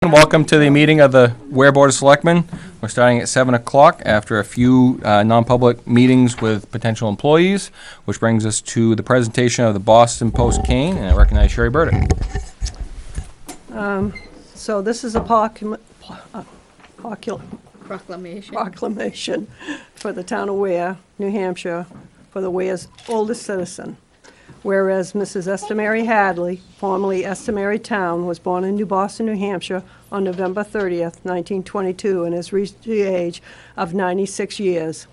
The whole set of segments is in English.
Welcome to the meeting of the Weare Board of Selectmen. We're starting at 7 o'clock after a few non-public meetings with potential employees, which brings us to the presentation of the Boston Post-Cane, and I recognize Sherry Burdick. So this is a proclamation for the town of Weare, New Hampshire, for the Weare's oldest citizen. Whereas Mrs. Esther Mary Hadley, formerly Esther Mary Town, was born in New Boston, New Hampshire on November 30th, 1922, and has reached the age of 96 years.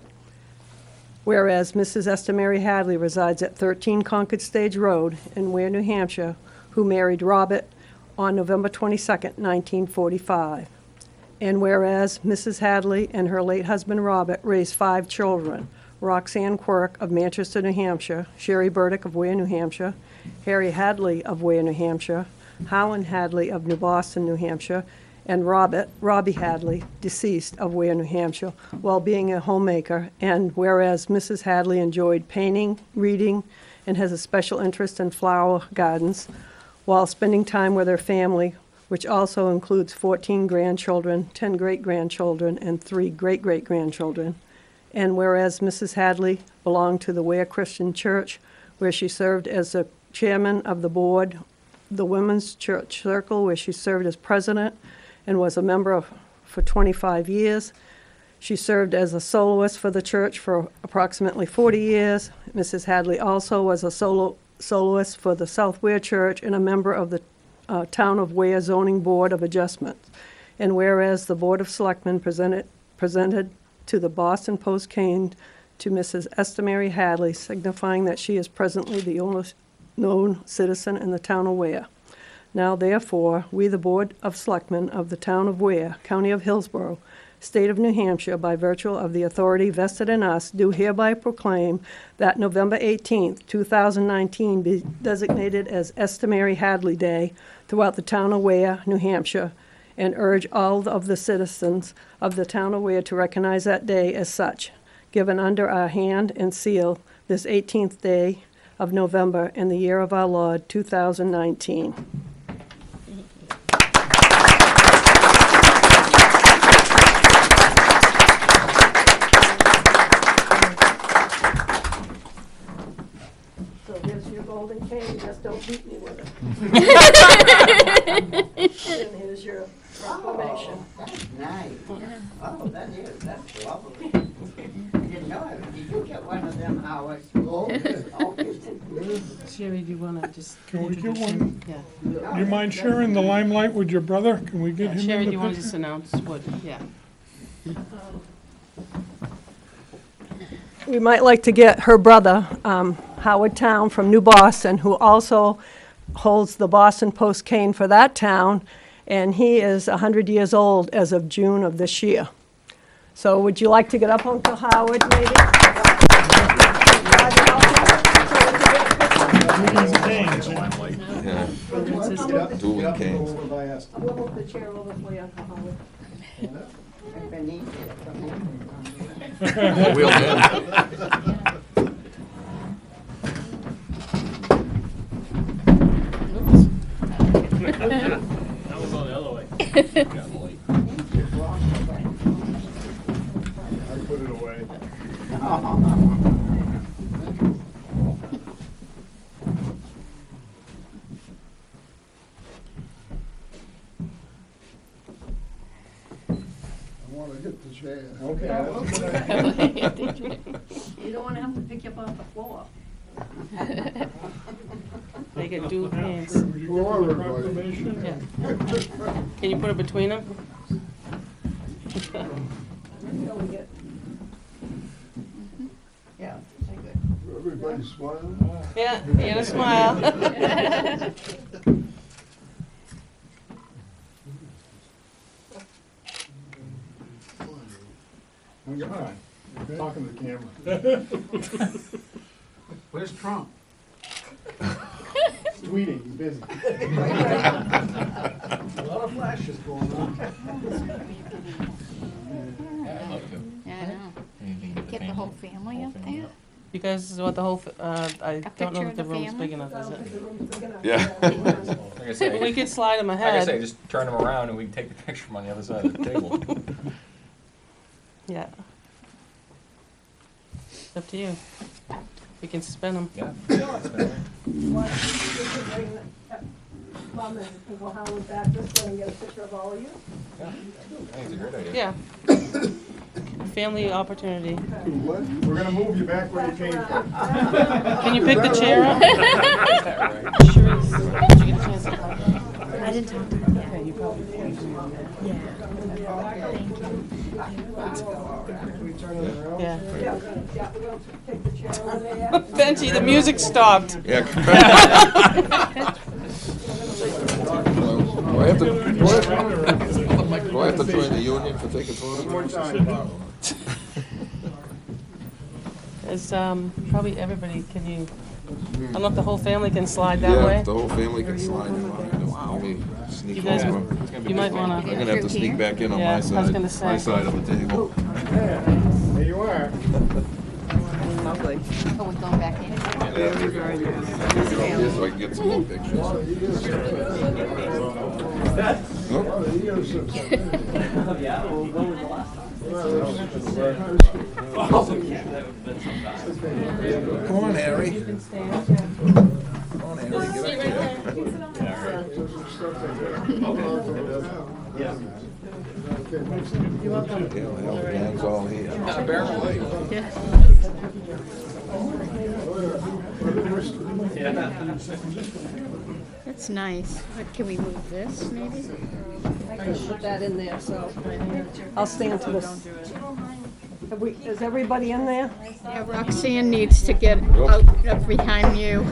Whereas Mrs. Esther Mary Hadley resides at 13 Concord Stage Road in Weare, New Hampshire, who married Robert on November 22nd, 1945. And whereas Mrs. Hadley and her late husband Robert raised 5 children: Roxanne Quirk of Manchester, New Hampshire, Sherry Burdick of Weare, New Hampshire, Harry Hadley of Weare, New Hampshire, Howland Hadley of New Boston, New Hampshire, and Robbie Hadley, deceased, of Weare, New Hampshire, while being a homemaker. And whereas Mrs. Hadley enjoyed painting, reading, and has a special interest in flower gardens, while spending time with her family, which also includes 14 grandchildren, 10 great-grandchildren, and 3 great-great-grandchildren. And whereas Mrs. Hadley belonged to the Weare Christian Church, where she served as the chairman of the board, the Women's Church Circle, where she served as president and was a member for 25 years. She served as a soloist for the church for approximately 40 years. Mrs. Hadley also was a soloist for the South Weare Church and a member of the Town of Weare Zoning Board of Adjustment. And whereas the Board of Selectmen presented to the Boston Post-Cane to Mrs. Esther Mary Hadley, signifying that she is presently the oldest known citizen in the town of Weare. Now therefore, we, the Board of Selectmen of the town of Weare, County of Hillsborough, State of New Hampshire, by virtue of the authority vested in us, do hereby proclaim that November 18th, 2019 be designated as Esther Mary Hadley Day throughout the town of Weare, New Hampshire, and urge all of the citizens of the town of Weare to recognize that day as such, given under our hand and seal this 18th day of November in the year of our Lord, 2019. So here's your golden cane, just don't beat me with it. And here's your proclamation. That's nice. Oh, that's lovely. I didn't know it. Did you get one of them, Howard? Oh, Sherry, do you want to just Can we get introduce one? him? Yeah. Do you mind sharing the limelight with your brother? Can we get him Sherry, do in you the want to picture? just announce what, yeah. We might like to get her brother, Howard Town from New Boston, who also holds the Boston Post-Cane for that town, and he is 100 years old as of June of this year. So would you like to get up, Uncle Howard, maybe? Brother and sister. Dueling canes. We'll move the chair over for you, Uncle Howard. Wheeled in. I put it away. I want to hit the chair. Okay. You don't want to have to pick you up off the floor. They get dual hands. Proclamation. Yeah. Can you put it between them? Yeah, Everybody smile. Yeah, you gotta smile. Hang on. Talking to the camera. Where's Trump? Tweeting, he's busy. A lot of flashes going on. Yeah, I know. Get the whole family up there? You guys want the whole, I don't know picture if of the the room's family? big enough, is it? Yeah. Like I We say, could slide them like I say, ahead. just turn them around and we can take the picture from on the other side of the table. Yeah. It's up to you. We can suspend them. Yeah. Why don't you just bring Mom and go Howard back this way and get a picture of all of you? Yeah, I think it's a great idea. Yeah. Family opportunity. What? We're gonna move you back where you came from. Can you pick the chair up? Is that right? Sharice, did you get a chance to talk? I didn't talk to them yet. Okay, you probably. Yeah. Thank you. Yeah. Yeah, we're gonna take the chair over there. Benji, the music stopped. Yeah. Do I have to join the union for taking photos? One more time. It's, probably everybody, can you, I don't know if the whole family can slide that Yeah, way? the whole family can slide in line. Let me sneak You guys, over. you might wanna, I'm gonna have to sneak back in on Yeah, I my was side, gonna say. my side of the table. There you are. lovely. Oh, we're going back in? Yeah, here so I can get some more pictures. Nope. Come on, Harry. Come on, Harry, get up there. Yeah, well, the gang's all here. That's nice. What, can we move this, maybe? I can put that in there, so I'll stand to this. Is everybody in there? Yeah, Roxanne needs to get out up behind you.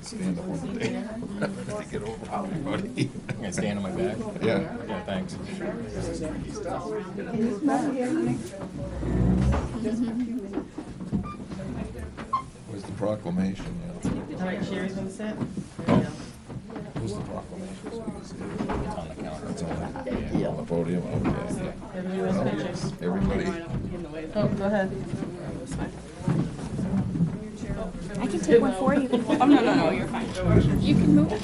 Stand up one day. To get over everybody. I'm gonna stand on my back. Yeah. Yeah, thanks. Where's the proclamation? Yeah. All right, Sherry's gonna sit. Where's the proclamation? So you can see it. It's on the counter. It's on the podium, okay. Everybody wants pictures. Everybody. Oh, go ahead. I can take one for you. Oh, no, you're fine. You can move it.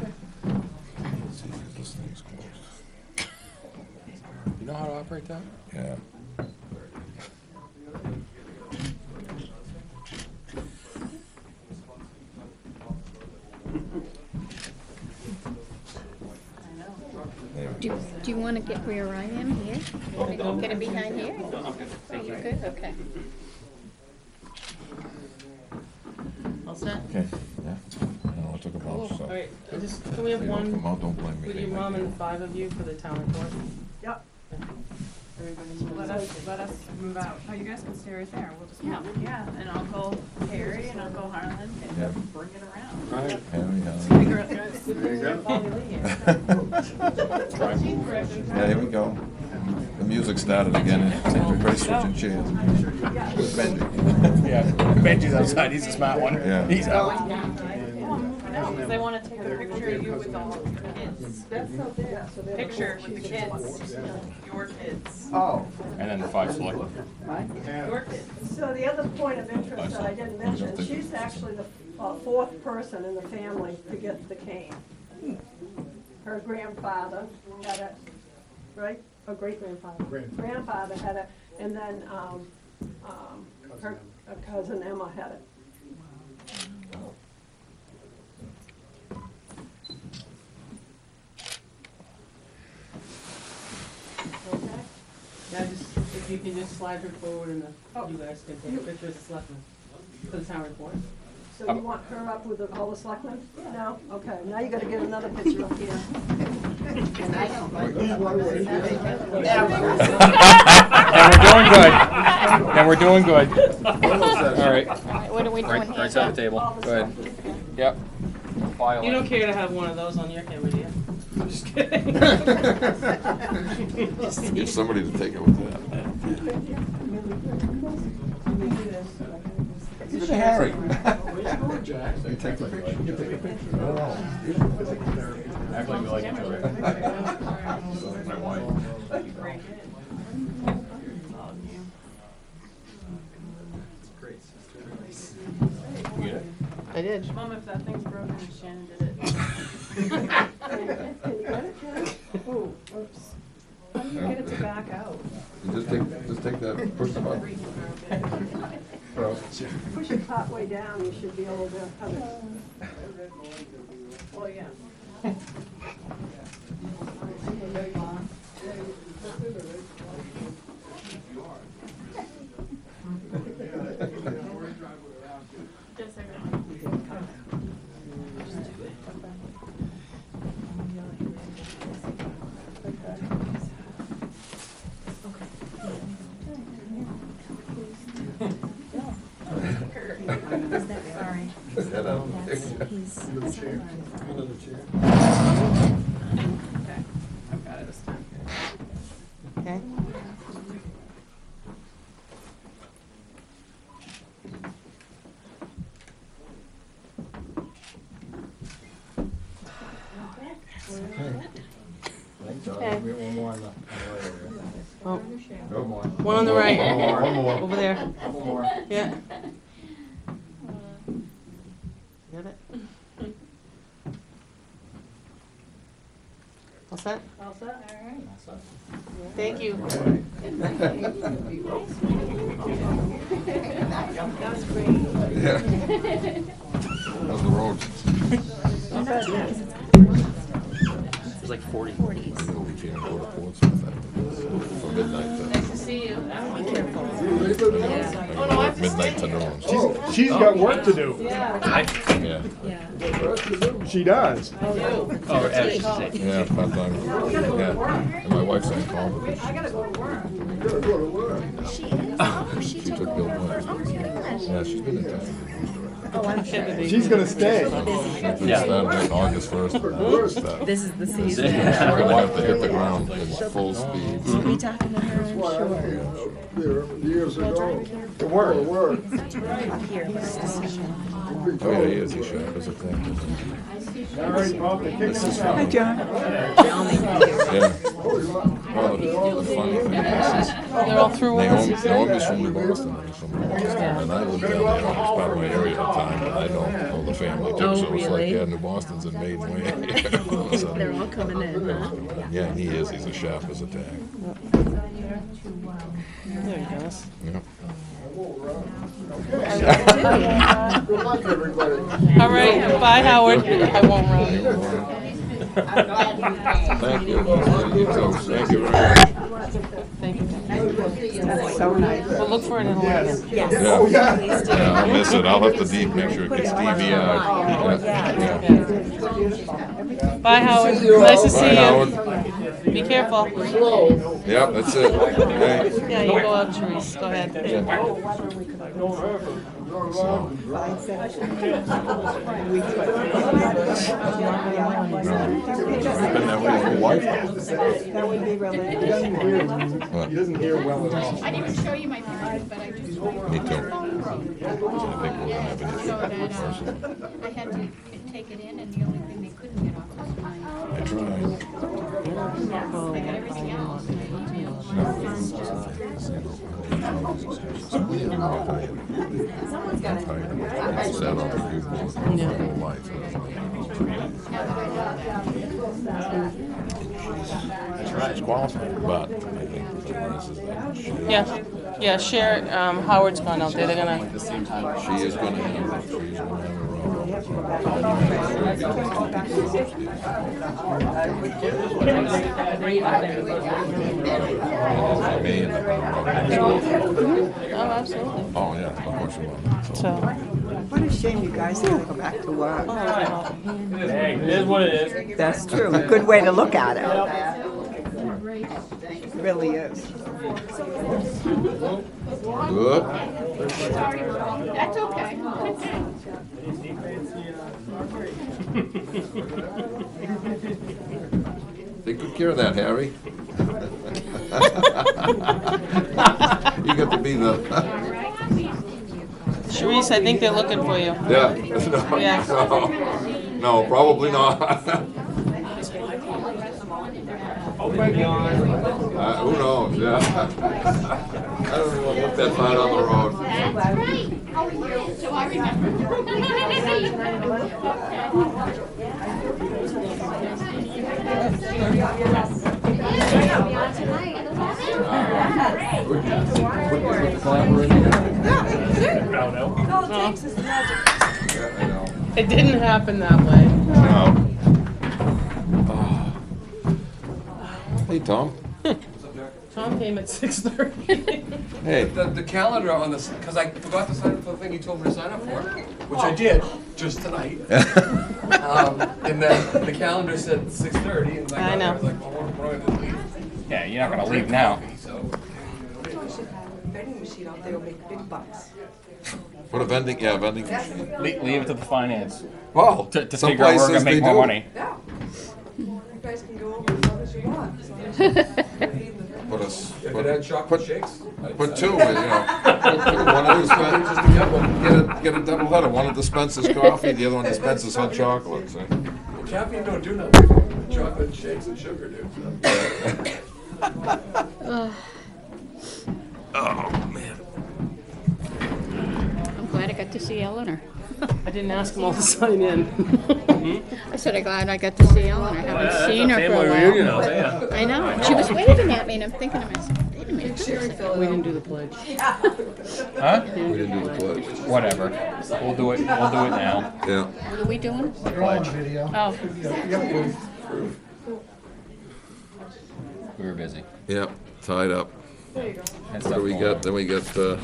Let's see, this thing's closed. You know how to operate that? Yeah. There we go. Do you want to get where I am here? Get it behind here? Thank you. Good, okay. All set? Okay, yeah. No, I took a bunch, so. All right, can we have They don't one come out, don't blame me. with They your might mom get and 5 of you for the town report? Yep. Let us move out. Oh, you guys can stay right there. We'll just move. Yeah, and Uncle Harry and Uncle Harlan Yeah. can bring it around. Harry, Figure out this. Yeah, here we go. The music started again, and everybody's switching chairs. Where's Benji? Yeah, Benji's outside, he's a smart one. Yeah. He's out. Because they want to take a picture of you with all of your kids. Picture with the kids. Your kids. Oh, And then the 5 selectmen. Your kids. So the other point of interest that I didn't mention, she's actually the fourth person in the family to get the cane. Her grandfather had it, right? Or great-grandfather? Grandfather had it, and then, her cousin Emma had it. Yeah, just, if you can just slide her forward and you guys can take a picture of the selectmen for the town report. So you want her up with all the selectmen? No? Okay, now you gotta get another picture up here. and I don't like And we're doing good. All right. What are we doing Right, here? right side of the table. Go ahead. Yep. File You don't it. care to have one of those on your camera, do you? I'm just kidding. Get somebody to take it with that. Look at Harry. Where's Jack? You take the picture. You take a picture. Act like you like each other. My wife. You get it? I did. Mom, if that thing's broken, Shannon did it. Can you get it, Ken? Oh, oops. How do you get it to back out? You just take that, push the button. Push it part way down, you should be able to have it. Well, yeah. Just a second. Sorry. Head out of the picture. Under the chair. Okay, I've got it this time. Okay. Okay. We have one more on the Oh, Go more. one on the right. One more. Over there. One more. Yeah. Got it? All set? All set? All right. Thank you. Yeah. How's the road? It's like 40. I know we can't go to Portsmouth after for midnight. Nice to see you. Midnight to dawn. Oh, she's got work to do. Yeah. She does. Oh, as you say. Yeah, part-time. Yeah. And my wife's on call. I gotta go to work. You gotta go to work. She took Bill Williams. Yeah, she's been in touch with the news director. She's gonna stay. She started August 1st. This is the season. I want to hit the ground in full speed. We'll be talking to her, I'm Why I sure. came up there years ago. To work. To work. Here, this decision. Oh, yeah, he is. He's sharp as a thing. All right, Bob, the kick is out. Hi, John. Yeah. Well, the funny thing is, They're all through with us? Naomi's from New Boston. He's from New Boston. And I lived down there. It was part of my area at the time, but I know the family too. Oh, So it's like, really? yeah, New Boston's in Maiden Way. So, They're all coming in, huh? yeah, and he is. He's as sharp as a tack. There he goes. Yeah. Good luck, everybody. All right, bye, Howard. I won't run. Thank you. You too. Thank you very much. Thank you. That's so nice. We'll look for it in Oregon. Yeah. Yeah, I'll miss it. I'll have to make sure it gets DVR. Yeah. Bye, Howard. Nice to see Bye, you. Howard. Be careful. Yep, that's it. Okay. Yeah, you go out, Therese. Go ahead. You've been that way your whole life? That would be really He doesn't hear, he doesn't hear well at all. I didn't show you my period, but I just. Me too. So I think we're gonna have an issue So with that, person. I had to take it in, and the only thing they couldn't get off was mine. I tried. They got everything else. Someone's got it. I sat on the keyboard my whole life. She's qualified, but I think the difference is that Yeah, Cher, Howard's gone out there. They're gonna. she is gonna have it. She's gonna have her Oh, absolutely. Oh, yeah, no question about that. So. What a shame you guys have to go back to work. Hey, it is what it is. That's true. A good way to look at it. It really is. Good. That's okay. Take good care of that, Harry. You get to be the. Sharice, I think they're looking for you. Yeah. Yeah. No, probably not. Who knows, yeah. I don't even want to look that far down the road. That's right. How are you? So I remember. Yeah, I know. It didn't happen that way. No. Hey, Tom. Tom came at 6:30. Hey. The calendar on this, because I forgot to sign up for the thing you told me to sign up for, which I did just tonight. And then the calendar said 6:30, and I know. I was like, well, we're going to leave. Yeah, you're not gonna leave now. So, Vending machine out there will make big bucks. What a vending, yeah, vending machine. Leave it to the finance Well, to some figure out where we're places gonna they make more do. money. Yeah. You guys can go over as long as you want. As long as you Put us, if it had chocolate shakes, put two, you know. One of these, get a double header. One that dispenses coffee, the other one dispenses hot chocolate. See? well, caffeine don't do nothing. Chocolate shakes and sugar do. Oh, man. I'm glad I got to see Eleanor. I didn't ask them all to sign in. I said I'm glad I got to see Eleanor. I haven't seen her for a while. I know. She was waving at me, and I'm thinking to myself, wait a minute. We didn't do the pledge. Huh? We didn't do the pledge. Whatever. We'll do it now. Yeah. What are we doing? Pledge. Oh, We were busy. Yep, tied up. Had What stuff do we going got? on. Then we got, You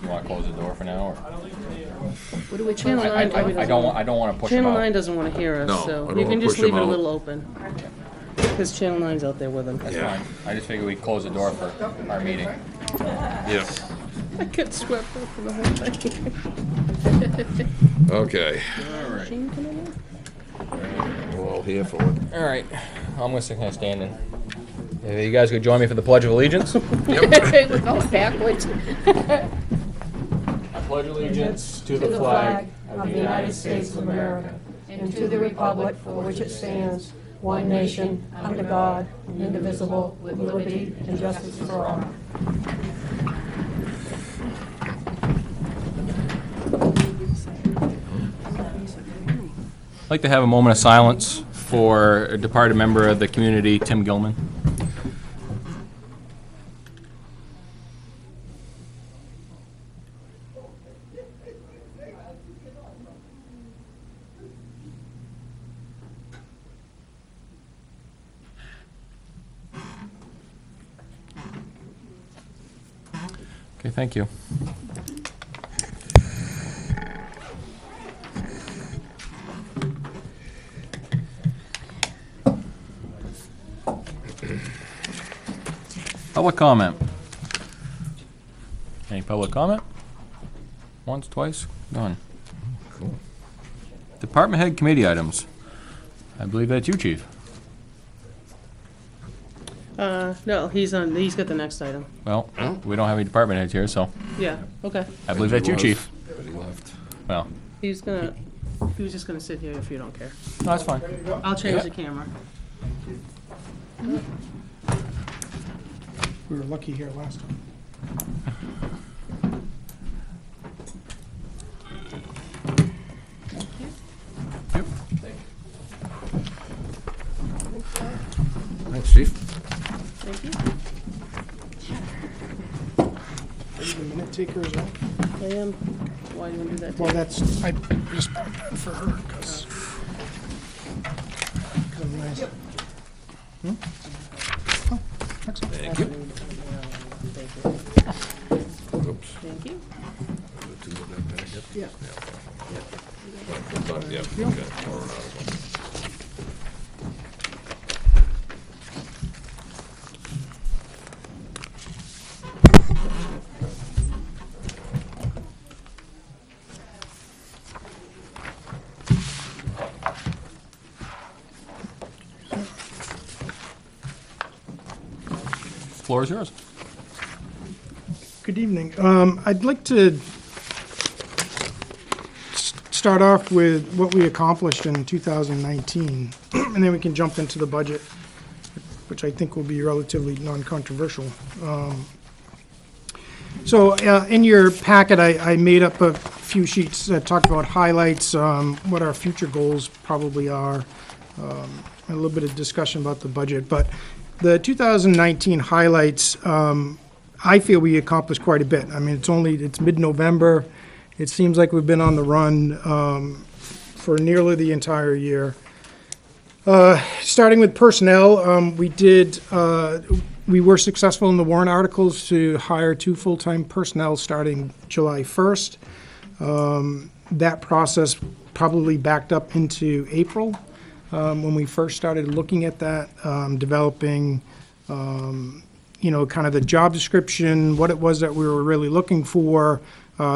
wanna close the door for now, or? what do we Channel I 9 probably doesn't I don't wanna push them Channel out. 9 doesn't want to hear us, No, I so don't you wanna can just push leave it them a out. little open. Because Channel 9's out there with them. That's fine. I just figured we'd close the door for our meeting. yeah, I get swept up for the whole thing. okay. Gene coming in? We're all here for it. All right, I'm gonna sit here standing. You guys could join me for the Pledge of Allegiance? We're going backwards. I pledge allegiance to the flag of the United States of America and to the republic for which it stands, one nation, under God, indivisible, with liberty and justice for all. I'd like to have a moment of silence for a departed member of the community, Tim Gilman. Okay, thank you. Public comment. Any public comment? Once, twice, done. Cool. Department head committee items. I believe that's you, chief. No, he's got the next item. Well, we don't have any department heads here, so Yeah, okay. I believe that's you, chief. But he left. Well, He was just gonna sit here if you don't care. no, that's fine. I'll change the camera. We were lucky here last time. Yep. Thanks, chief. Thank you. Are you the minute taker as well? I am. Why do you want to do that? Well, that's, I just put that for her, because. Oh, excellent. Thank you. Thank you. Oops. Thank you. The two of them back up? Yeah. Yeah, okay. All right. Floor is yours. Good evening. I'd like to start off with what we accomplished in 2019, and then we can jump into the budget, which I think will be relatively non-controversial. So in your packet, I made up a few sheets that talk about highlights, what our future goals probably are, a little bit of discussion about the budget. But the 2019 highlights, I feel we accomplished quite a bit. I mean, it's mid-November. It seems like we've been on the run for nearly the entire year. Starting with personnel, we were successful in the warrant articles to hire 2 full-time personnel starting July 1st. That process probably backed up into April when we first started looking at that, developing, kind of the job description, what it was that we were really looking for.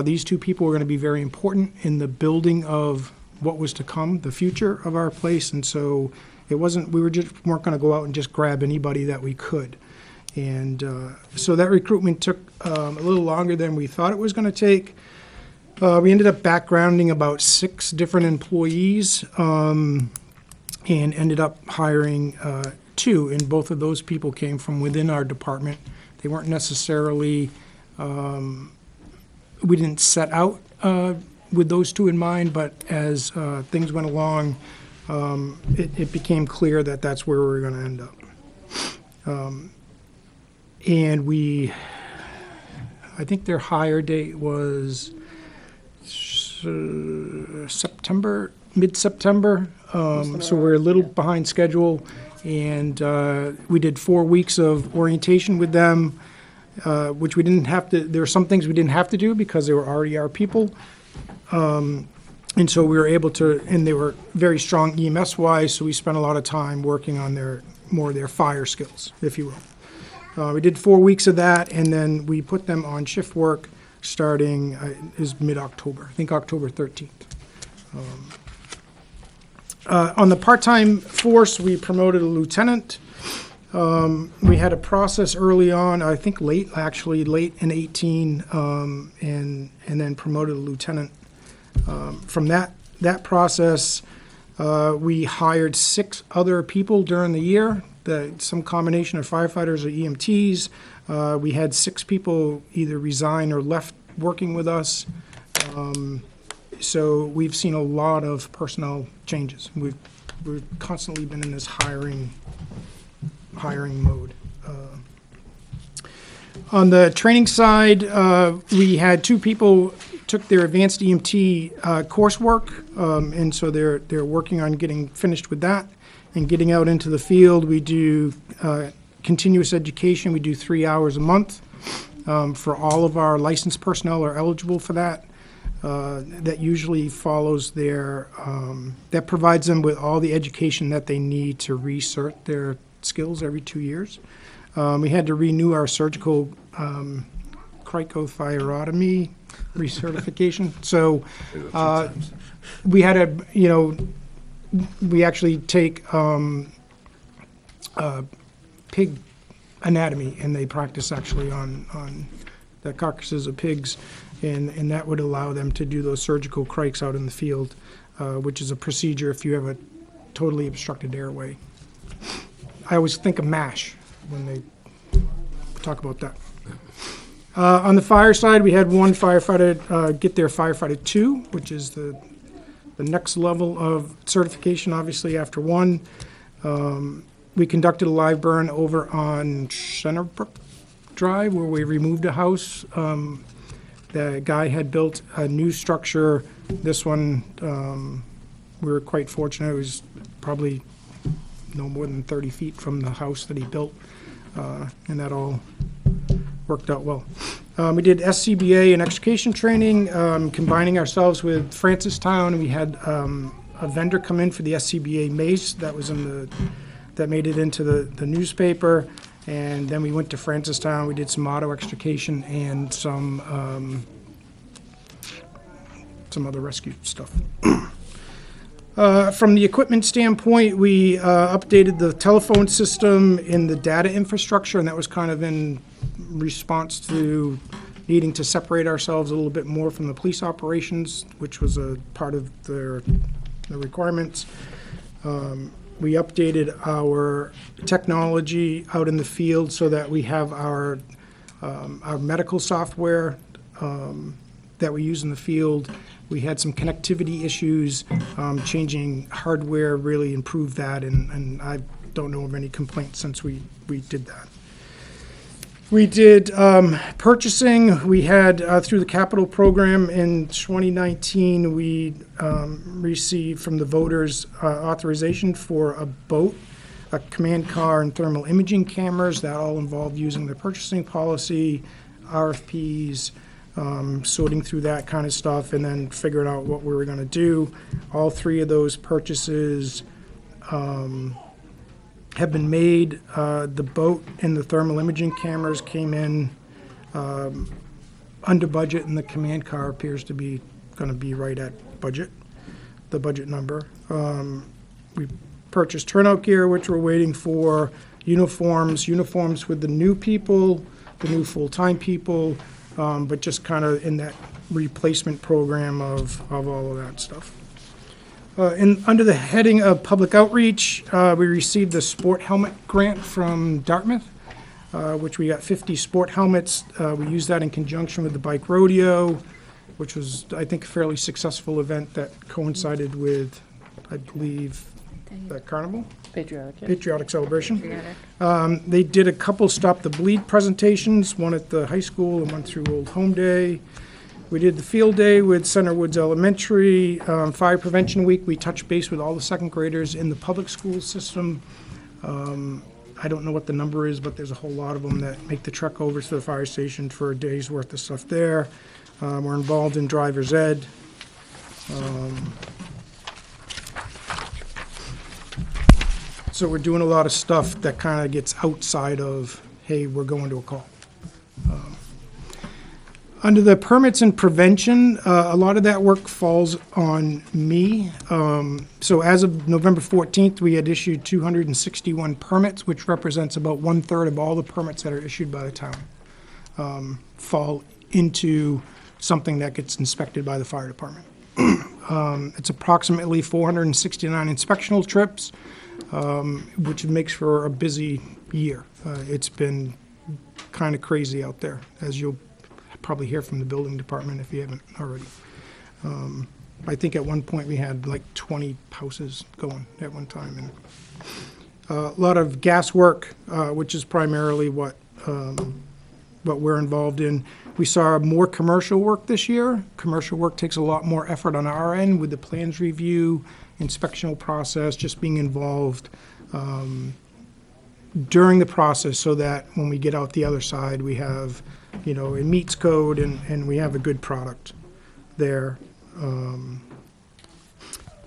These 2 people were going to be very important in the building of what was to come, the future of our place, and so we weren't going to go out and just grab anybody that we could. And so that recruitment took a little longer than we thought it was going to take. We ended up backgrounding about 6 different employees and ended up hiring 2, and both of those people came from within our department. They weren't necessarily, we didn't set out with those 2 in mind, but as things went along, it became clear that that's where we were going to end up. And I think their hire date was September, mid-September. So we're a little behind schedule. And we did 4 weeks of orientation with them, which we didn't have to, there were some things we didn't have to do because they were already our people. And so we were able to, and they were very strong EMS-wise, so we spent a lot of time working on their fire skills, if you will. We did 4 weeks of that, and then we put them on shift work starting is mid-October, I think October 13th. On the part-time force, we promoted a lieutenant. We had a process early on, I think late in 18, and then promoted a lieutenant. From that process, we hired 6 other people during the year. Some combination of firefighters or EMTs. We had 6 people either resign or left working with us. So we've seen a lot of personnel changes. We've constantly been in this hiring mode. On the training side, we had 2 people took their advanced EMT coursework, and so they're working on getting finished with that. And getting out into the field, we do continuous education. We do 3 hours a month for all of our licensed personnel are eligible for that. That usually follows that provides them with all the education that they need to recert their skills every 2 years. We had to renew our surgical cricothyrotomy recertification. So we had we actually take pig anatomy, and they practice actually on the carcasses of pigs, and that would allow them to do those surgical crics out in the field, which is a procedure if you have a totally obstructed airway. I always think of MASH when they talk about that. On the fire side, we had 1 firefighter get their firefighter 2, which is the next level of certification, obviously, after 1. We conducted a live burn over on Centerbrook Drive where we removed a house. The guy had built a new structure. This one, we were quite fortunate. It was probably no more than 30 feet from the house that he built, and that all worked out well. We did SCBA and extrication training, combining ourselves with Francistown. We had a vendor come in for the SCBA mace that was that made it into the newspaper, and then we went to Francistown. We did some auto extrication and some other rescue stuff. From the equipment standpoint, we updated the telephone system in the data infrastructure, and that was kind of in response to needing to separate ourselves a little bit more from the police operations, which was a part of the requirements. We updated our technology out in the field so that we have our medical software that we use in the field. We had some connectivity issues. Changing hardware really improved that, and I don't know of any complaints since we did that. We did purchasing. We had, through the capital program in 2019, we received from the voters authorization for a boat, a command car, and thermal imaging cameras. That all involved using the purchasing policy, RFPs, sorting through that kind of stuff, and then figuring out what we were going to do. All three of those purchases have been made. The boat and the thermal imaging cameras came in under budget, and the command car appears to be going to be right at budget, the budget number. We purchased turnout gear, which we're waiting for, uniforms with the new people, the new full-time people, but just kind of in that replacement program of all of that stuff. Under the heading of public outreach, we received the sport helmet grant from Dartmouth, which we got 50 sport helmets. We used that in conjunction with the bike rodeo, which was, I think, a fairly successful event that coincided with, I believe, the carnival? Patriotic celebration. They did a couple Stop the Bleed presentations, one at the high school and one through Old Home Day. We did the field day with Center Woods Elementary. Fire Prevention Week, we touched base with all the second graders in the public school system. I don't know what the number is, but there's a whole lot of them that make the trek over to the fire station for a day's worth of stuff there. We're involved in driver's ed. So we're doing a lot of stuff that kind of gets outside of, hey, we're going to a call. Under the permits and prevention, a lot of that work falls on me. So as of November 14th, we had issued 261 permits, which represents about 1/3 of all the permits that are issued by the town, fall into something that gets inspected by the fire department. It's approximately 469 inspectional trips, which makes for a busy year. It's been kind of crazy out there, as you'll probably hear from the building department if you haven't already. I think at one point we had like 20 houses going at one time. And a lot of gas work, which is primarily what we're involved in. We saw more commercial work this year. Commercial work takes a lot more effort on our end with the plans review, inspectional process, just being involved during the process so that when we get out the other side, we have, it meets code and we have a good product there.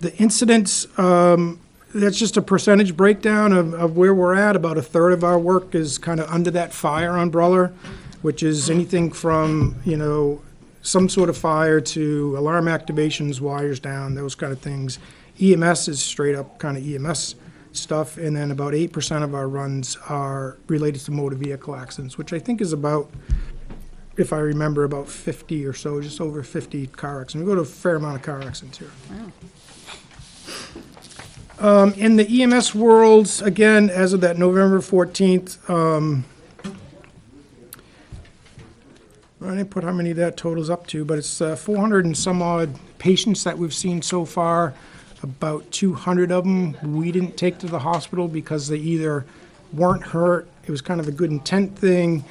The incidents, that's just a percentage breakdown of where we're at. About 1/3 of our work is kind of under that fire umbrella, which is anything from, some sort of fire to alarm activations, wires down, those kind of things. EMS is straight up kind of EMS stuff, and then about 8% of our runs are related to motor vehicle accidents, which I think is about, if I remember, about 50 or so, just over 50 car accidents. We go to a fair amount of car accidents here. Wow. In the EMS world, again, as of that November 14th, I didn't put how many that totals up to, but it's 400 and some odd patients that we've seen so far. About 200 of them we didn't take to the hospital because they either weren't hurt, it was kind of a good intent thing,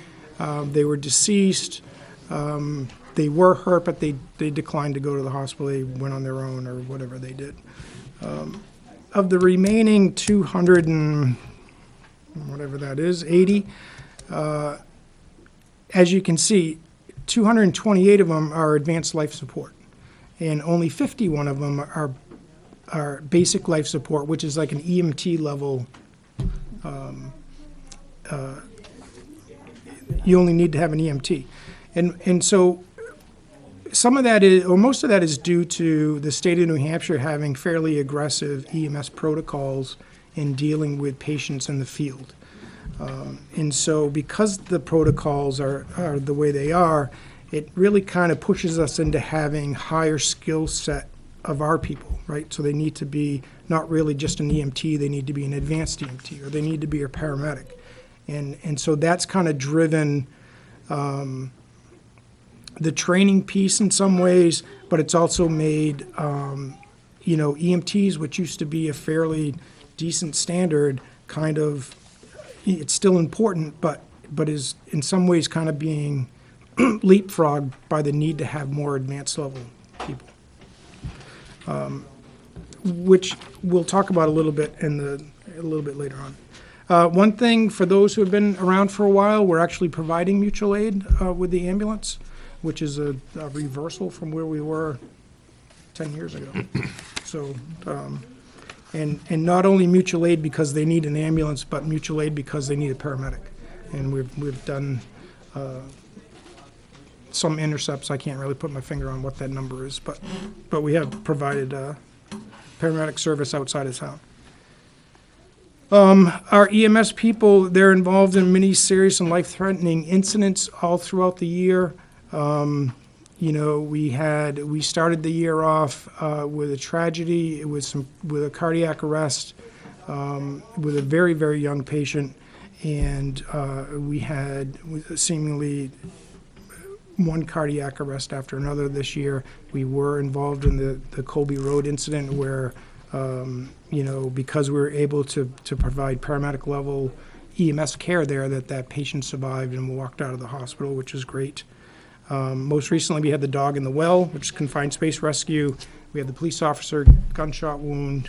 they were deceased, they were hurt, but they declined to go to the hospital, they went on their own or whatever they did. Of the remaining 200 and whatever that is, 80, as you can see, 228 of them are advanced life support, and only 51 of them are basic life support, which is like an EMT level. You only need to have an EMT. And so some of that is, or most of that is due to the state of New Hampshire having fairly aggressive EMS protocols in dealing with patients in the field. And so because the protocols are the way they are, it really kind of pushes us into having higher skill set of our people, right? So they need to be not really just an EMT, they need to be an advanced EMT, or they need to be a paramedic. And so that's kind of driven the training piece in some ways, but it's also made, EMTs, which used to be a fairly decent standard, kind of, it's still important, but is in some ways kind of being leapfrogged by the need to have more advanced level people, which we'll talk about a little bit later on. One thing for those who have been around for a while, we're actually providing mutual aid with the ambulance, which is a reversal from where we were 10 years ago. So, and not only mutual aid because they need an ambulance, but mutual aid because they need a paramedic. And we've done some intercepts. I can't really put my finger on what that number is, but we have provided paramedic service outside of town. Our EMS people, they're involved in many serious and life-threatening incidents all throughout the year. We started the year off with a tragedy, with a cardiac arrest, with a very, very young patient, and we had seemingly one cardiac arrest after another this year. We were involved in the Colby Road incident where, because we were able to provide paramedic level EMS care there, that patient survived and walked out of the hospital, which is great. Most recently, we had the dog in the well, which is confined space rescue. We had the police officer gunshot wound.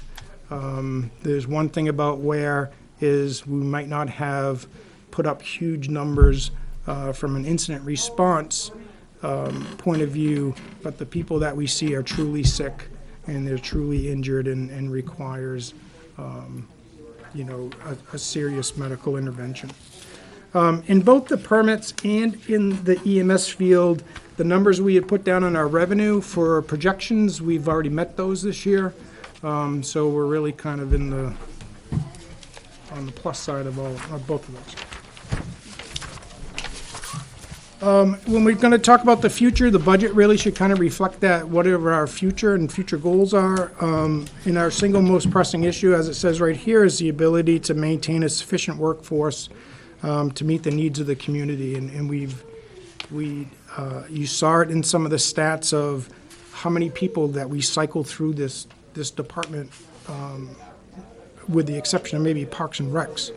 There's one thing about Weare is we might not have put up huge numbers from an incident response point of view, but the people that we see are truly sick and they're truly injured and requires, a serious medical intervention. In both the permits and in the EMS field, the numbers we had put down on our revenue for projections, we've already met those this year. So we're really kind of on the plus side of both of those. When we're going to talk about the future, the budget really should kind of reflect that, whatever our future and future goals are. And our single most pressing issue, as it says right here, is the ability to maintain a sufficient workforce to meet the needs of the community. And you saw it in some of the stats of how many people that we cycle through this department, with the exception of maybe Parks and Recs,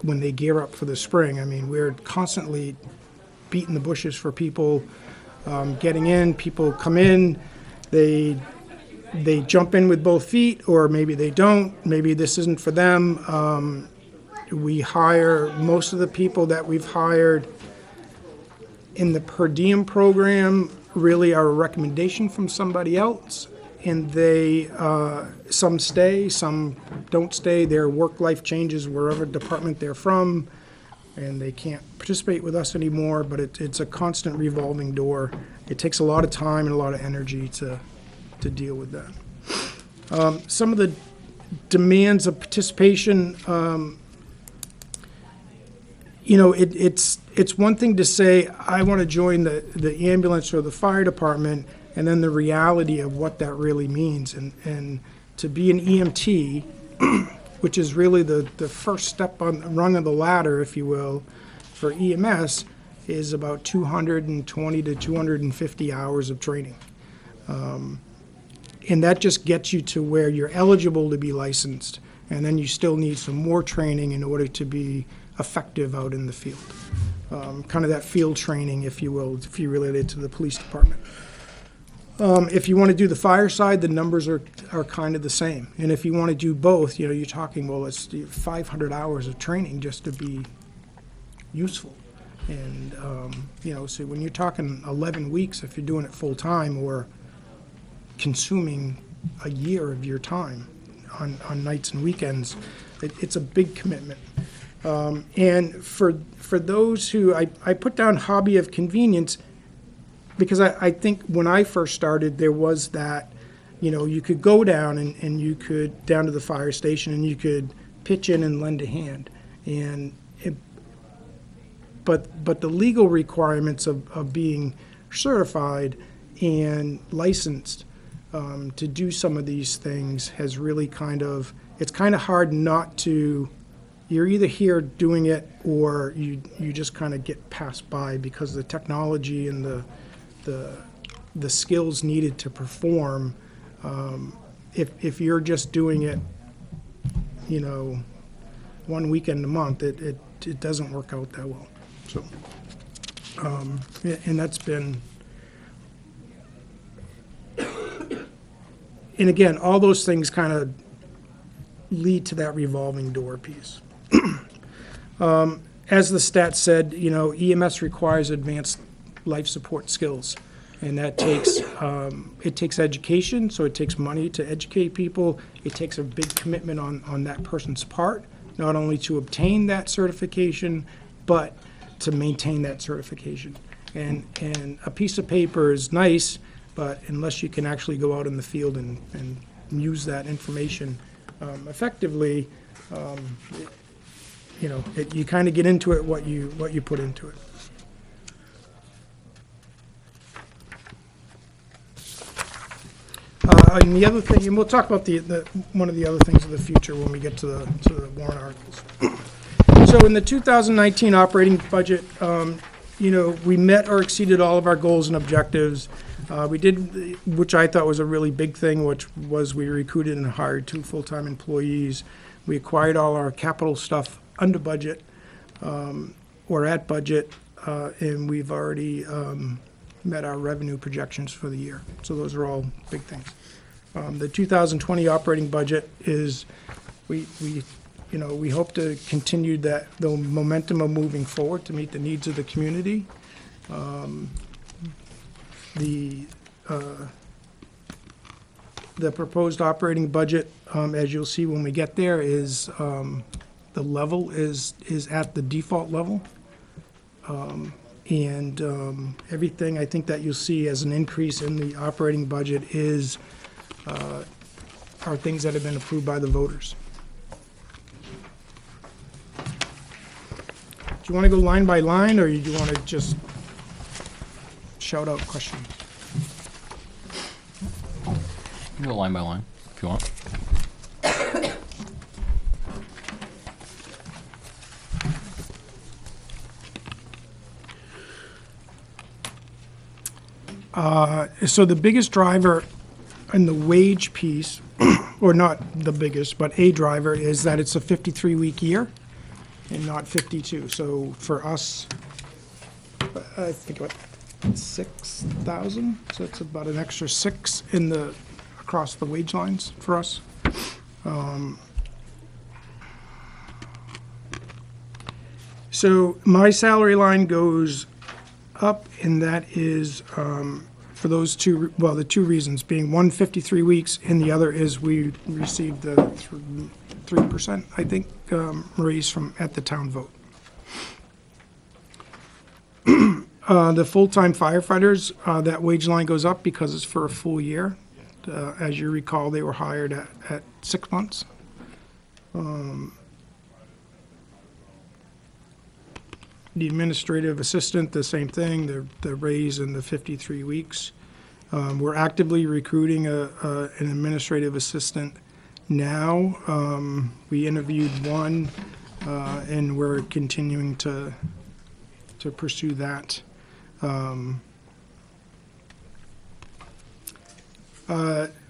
when they gear up for the spring. I mean, we're constantly beating the bushes for people getting in. People come in, they jump in with both feet, or maybe they don't. Maybe this isn't for them. We hire, most of the people that we've hired in the per diem program really are a recommendation from somebody else, and they, some stay, some don't stay. Their work life changes wherever department they're from, and they can't participate with us anymore, but it's a constant revolving door. It takes a lot of time and a lot of energy to deal with that. Some of the demands of participation, it's one thing to say, I want to join the ambulance or the fire department, and then the reality of what that really means. And to be an EMT, which is really the first step on the rung of the ladder, if you will, for EMS, is about 220 to 250 hours of training. And that just gets you to where you're eligible to be licensed, and then you still need some more training in order to be effective out in the field. Kind of that field training, if you will, if you relate it to the police department. If you want to do the fire side, the numbers are kind of the same. And if you want to do both, you're talking, well, it's 500 hours of training just to be useful. And, so when you're talking 11 weeks, if you're doing it full time, or consuming a year of your time on nights and weekends, it's a big commitment. And for those who, I put down hobby of convenience, because I think when I first started, there was that, you could go down and you could, down to the fire station, and you could pitch in and lend a hand. And but the legal requirements of being certified and licensed to do some of these things has really it's kind of hard not to, you're either here doing it or you just kind of get passed by because of the technology and the skills needed to perform. If you're just doing it, one weekend a month, it doesn't work out that well. So, and that's been, and again, all those things kind of lead to that revolving door piece. As the stat said, EMS requires advanced life support skills, and that takes it takes education. So it takes money to educate people. It takes a big commitment on that person's part, not only to obtain that certification, but to maintain that certification. And a piece of paper is nice, but unless you can actually go out in the field and use that information effectively, you kind of get into it what you put into it. And the other thing, and we'll talk about the one of the other things of the future when we get to the warrant articles. So in the 2019 operating budget, we met or exceeded all of our goals and objectives. We did, which I thought was a really big thing, which was we recruited and hired 2 full-time employees. We acquired all our capital stuff under budget or at budget, and we've already met our revenue projections for the year. So those are all big things. The 2020 operating budget is, we hope to continue the momentum of moving forward to meet the needs of the community. The proposed operating budget, as you'll see when we get there, is the level is at the default level. And everything I think that you'll see as an increase in the operating budget are things that have been approved by the voters. Do you want to go line by line, or do you want to just shout out questions? You can go line by line if you want. So the biggest driver in the wage piece, or not the biggest, but a driver, is that it's a 53-week year and not 52. So for us, I think about 6,000. So it's about an extra 6 across the wage lines for us. So my salary line goes up, and that is for those the two reasons being, one, 53 weeks, and the other is we received the 3%, I think, raise at the town vote. The full-time firefighters, that wage line goes up because it's for a full year. As you recall, they were hired at 6 months. The administrative assistant, the same thing, the raise in the 53 weeks. We're actively recruiting an administrative assistant now. We interviewed one, and we're continuing to pursue that.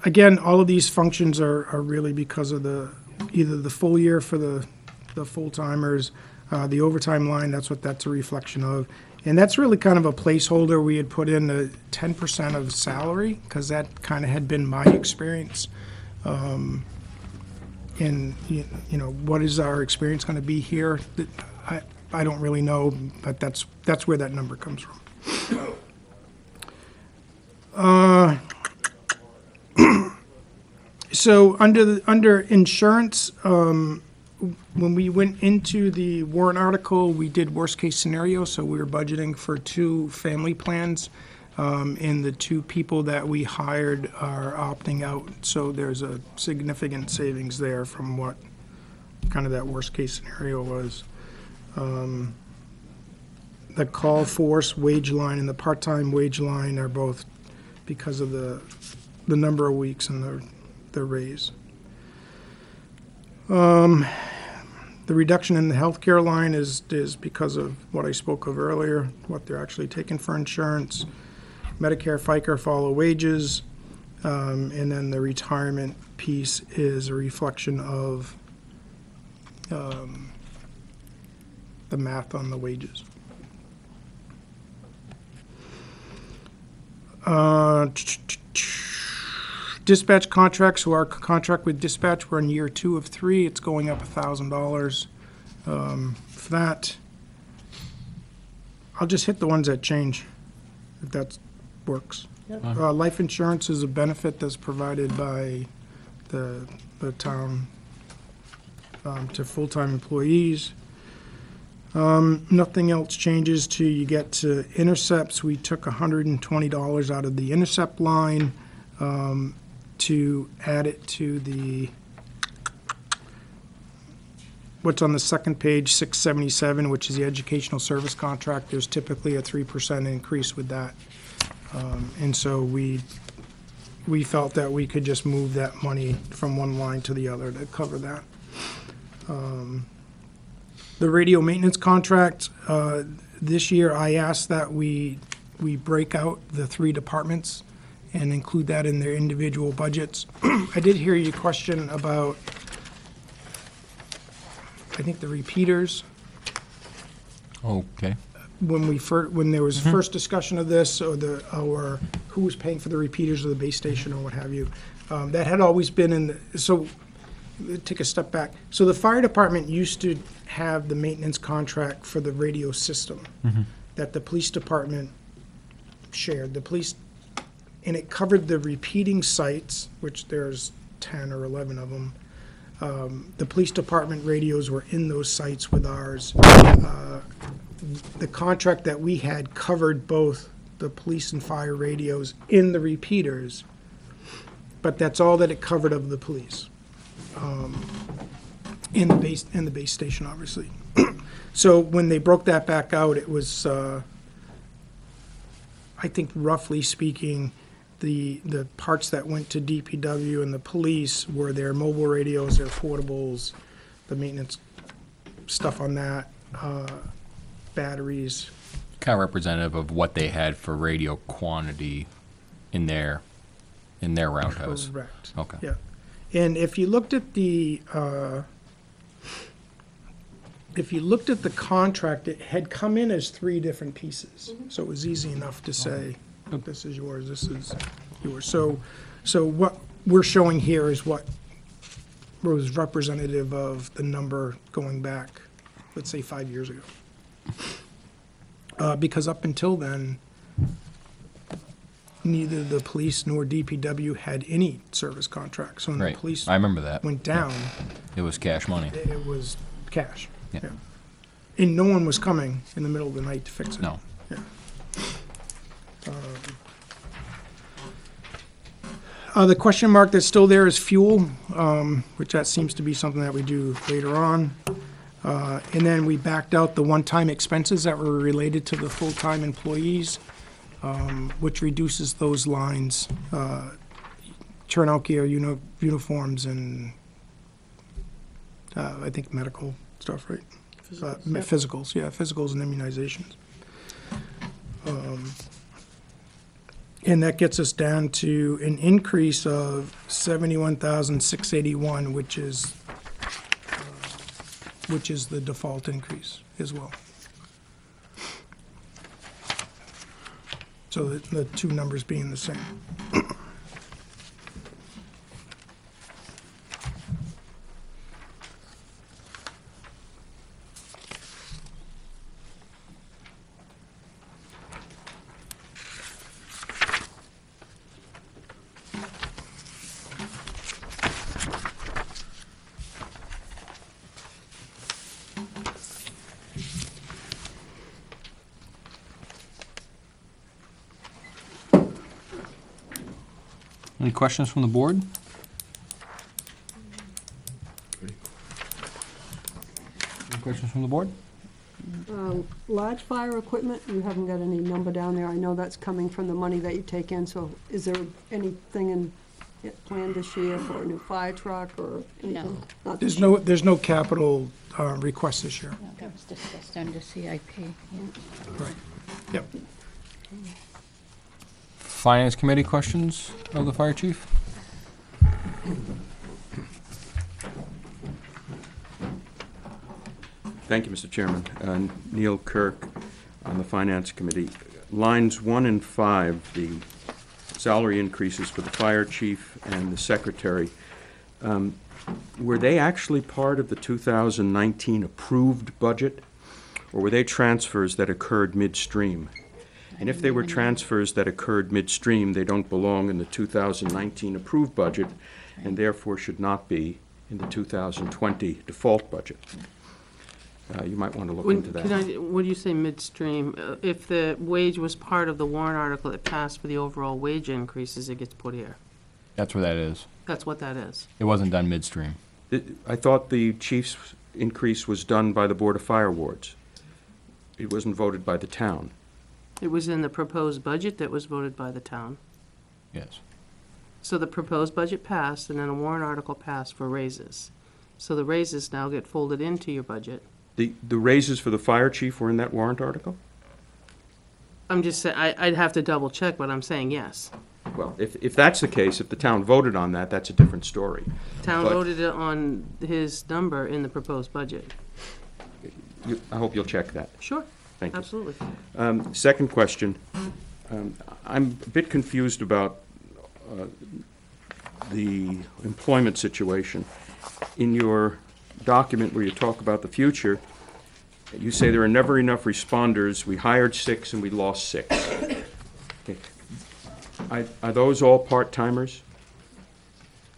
Again, all of these functions are really because of either the full year for the full-timers, the overtime line, that's a reflection of. And that's really kind of a placeholder. We had put in the 10% of salary, because that kind of had been my experience. And, what is our experience going to be here? I don't really know, but that's where that number comes from. So under insurance, when we went into the warrant article, we did worst case scenario, so we were budgeting for 2 family plans, and the 2 people that we hired are opting out. So there's a significant savings there from what kind of that worst case scenario was. the call force wage line and the part-time wage line are both because of the number of weeks and the raise. The reduction in the healthcare line is because of what I spoke of earlier, what they're actually taking for insurance. Medicare, FICA follow wages, and then the retirement piece is a reflection of the math on the wages. Dispatch contracts, so our contract with dispatch, we're in year 2 of 3, it's going up $1,000. For that, I'll just hit the ones that change, if that works. Life insurance is a benefit that's provided by the town to full-time employees. Nothing else changes till you get to intercepts. We took $120 out of the intercept line to add it to the, what's on the second page, 677, which is the educational service contract. There's typically a 3% increase with that. And so we felt that we could just move that money from one line to the other to cover that. The radio maintenance contract, this year I asked that we break out the 3 departments and include that in their individual budgets. I did hear your question about, I think, the repeaters. Okay. When there was first discussion of this, or who was paying for the repeaters of the base station or what have you, that had always been in the, so take a step back. So the fire department used to have the maintenance contract for the radio system that the police department shared. The police, and it covered the repeating sites, which there's 10 or 11 of them. The police department radios were in those sites with ours. The contract that we had covered both the police and fire radios in the repeaters, but that's all that it covered of the police. In the base station, obviously. So when they broke that back out, it was, I think roughly speaking, the parts that went to DPW and the police were their mobile radios, their portables, the maintenance stuff on that, batteries. Kind of representative of what they had for radio quantity in their roundhouse. Correct. Okay. Yeah. And if you looked at the contract, it had come in as 3 different pieces. So it was easy enough to say, this is yours, this is yours. So what we're showing here is what was representative of the number going back, let's say 5 years ago. Because up until then, neither the police nor DPW had any service contracts. So when Right. the police I remember that. went down, It was cash money. it was cash. Yeah. Yeah. And no one was coming in the middle of the night to fix it. No. Yeah. The question mark that's still there is fuel, which that seems to be something that we do later on. And then we backed out the one-time expenses that were related to the full-time employees, which reduces those lines, turnout gear, uniforms, and I think medical stuff, right? Physicals, yeah, physicals and immunizations. And that gets us down to an increase of $71,681, which is the default increase as well. So the 2 numbers being the same. Any questions from the board? Any questions from the board? Large fire equipment, you haven't got any number down there. I know that's coming from the money that you take in, so is there anything in planned this year for a new fire truck or anything? Not this year. There's no capital request this year. No, that was discussed under CIP, yeah. Right. Yep. Finance Committee questions of the fire chief? Thank you, Mr. Chairman. Neil Kirk on the Finance Committee. Lines 1 and 5, the salary increases for the fire chief and the secretary, were they actually part of the 2019 approved budget, or were they transfers that occurred midstream? And if they were transfers that occurred midstream, they don't belong in the 2019 approved budget, and therefore should not be in the 2020 default budget. You might want to look into that. What do you say midstream? If the wage was part of the warrant article that passed for the overall wage increases, it gets put here. That's where that is. That's what that is. It wasn't done midstream. I thought the chief's increase was done by the Board of Fire Wards. It wasn't voted by the town. It was in the proposed budget that was voted by the town. Yes. So the proposed budget passed, and then a warrant article passed for raises. So the raises now get folded into your budget. The raises for the fire chief were in that warrant article? I'm just saying, I'd have to double check, but I'm saying yes. Well, if that's the case, if the town voted on that, that's a different story. Town But- voted it on his number in the proposed budget. I hope you'll check that. Sure, Thank you. absolutely. Second question, I'm a bit confused about the employment situation. In your document where you talk about the future, you say there are never enough responders. We hired 6 and we lost 6. Okay. Are those all part-timers?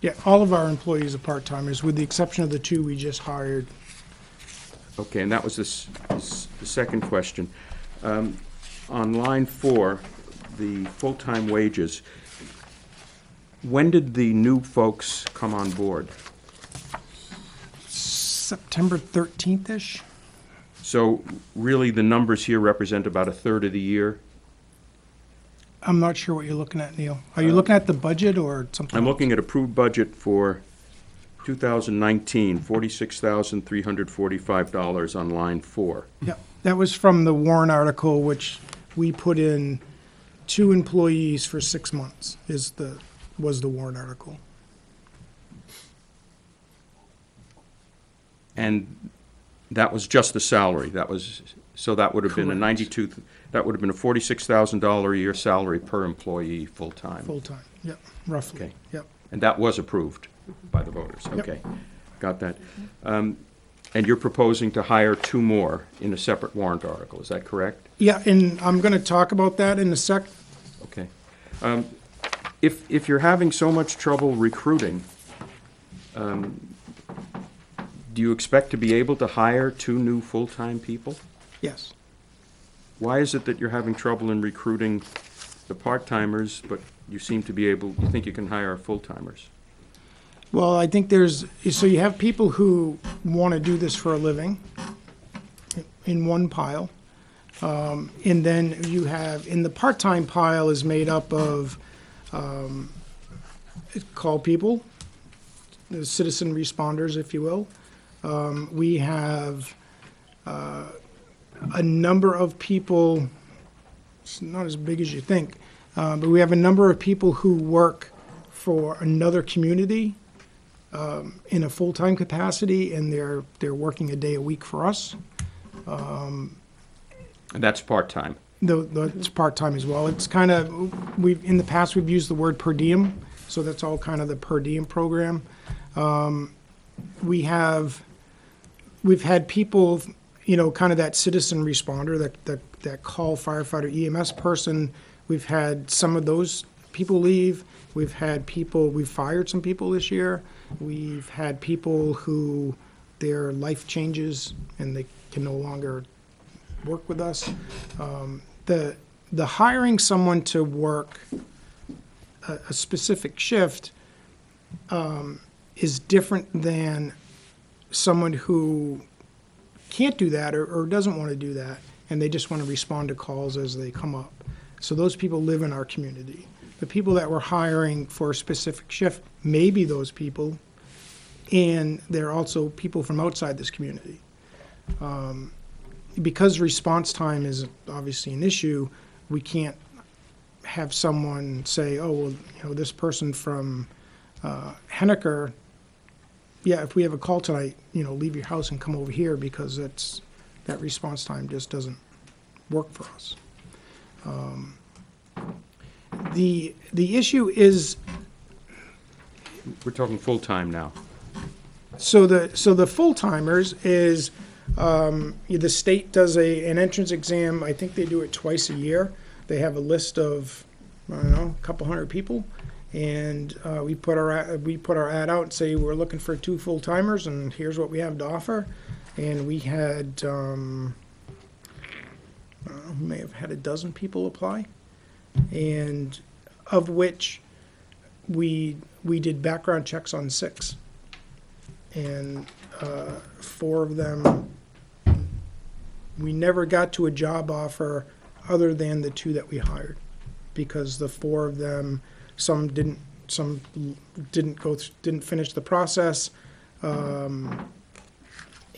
Yeah, all of our employees are part-timers, with the exception of the 2 we just hired. Okay, and that was the second question. On line 4, the full-time wages, when did the new folks come on board? September 13th-ish? So really, the numbers here represent about a third of the year? I'm not sure what you're looking at, Neil. Are you looking at the budget or something? I'm looking at approved budget for 2019, $46,345 on line 4. Yeah, that was from the warrant article, which we put in 2 employees for 6 months, was the warrant article. And that was just the salary. So that would have been a Correct. that would have been a $46,000 a year salary per employee full-time. Full-time, yep, roughly, Okay. yep. And that was approved by the voters. Yep. Okay, got that. And you're proposing to hire 2 more in a separate warrant article, is that correct? Yeah, and I'm gonna talk about that in a sec. Okay. If you're having so much trouble recruiting, do you expect to be able to hire 2 new full-time people? Yes. Why is it that you're having trouble in recruiting the part-timers, but you think you can hire full-timers? Well, I think so you have people who wanna do this for a living in one pile. And then you have, in the part-time pile is made up of, call people, the citizen responders, if you will. We have a number of people, it's not as big as you think, but we have a number of people who work for another community in a full-time capacity, and they're working a day a week for us. And that's part-time. It's part-time as well. It's kind of, in the past, we've used the word per diem, so that's all kind of the per diem program. We've had people, kind of that citizen responder, that call firefighter EMS person. We've had some of those people leave. We've fired some people this year. We've had people who their life changes and they can no longer work with us. The hiring someone to work a specific shift is different than someone who can't do that or doesn't want to do that, and they just want to respond to calls as they come up. So those people live in our community. The people that we're hiring for a specific shift may be those people, and they're also people from outside this community. Because response time is obviously an issue, we can't have someone say, oh, well, you know, this person from Henniker, yeah, if we have a call tonight, you know, leave your house and come over here, because that response time just doesn't work for us. The issue is, We're talking full-time now. so the full-timers is, the state does an entrance exam. I think they do it twice a year. They have a list of, I don't know, a couple hundred people, and we put our ad out and say we're looking for 2 full-timers, and here's what we have to offer. And we had, we may have had a dozen people apply, and of which we did background checks on 6, and 4 of them, we never got to a job offer other than the 2 that we hired, because the 4 of them, some didn't finish the process,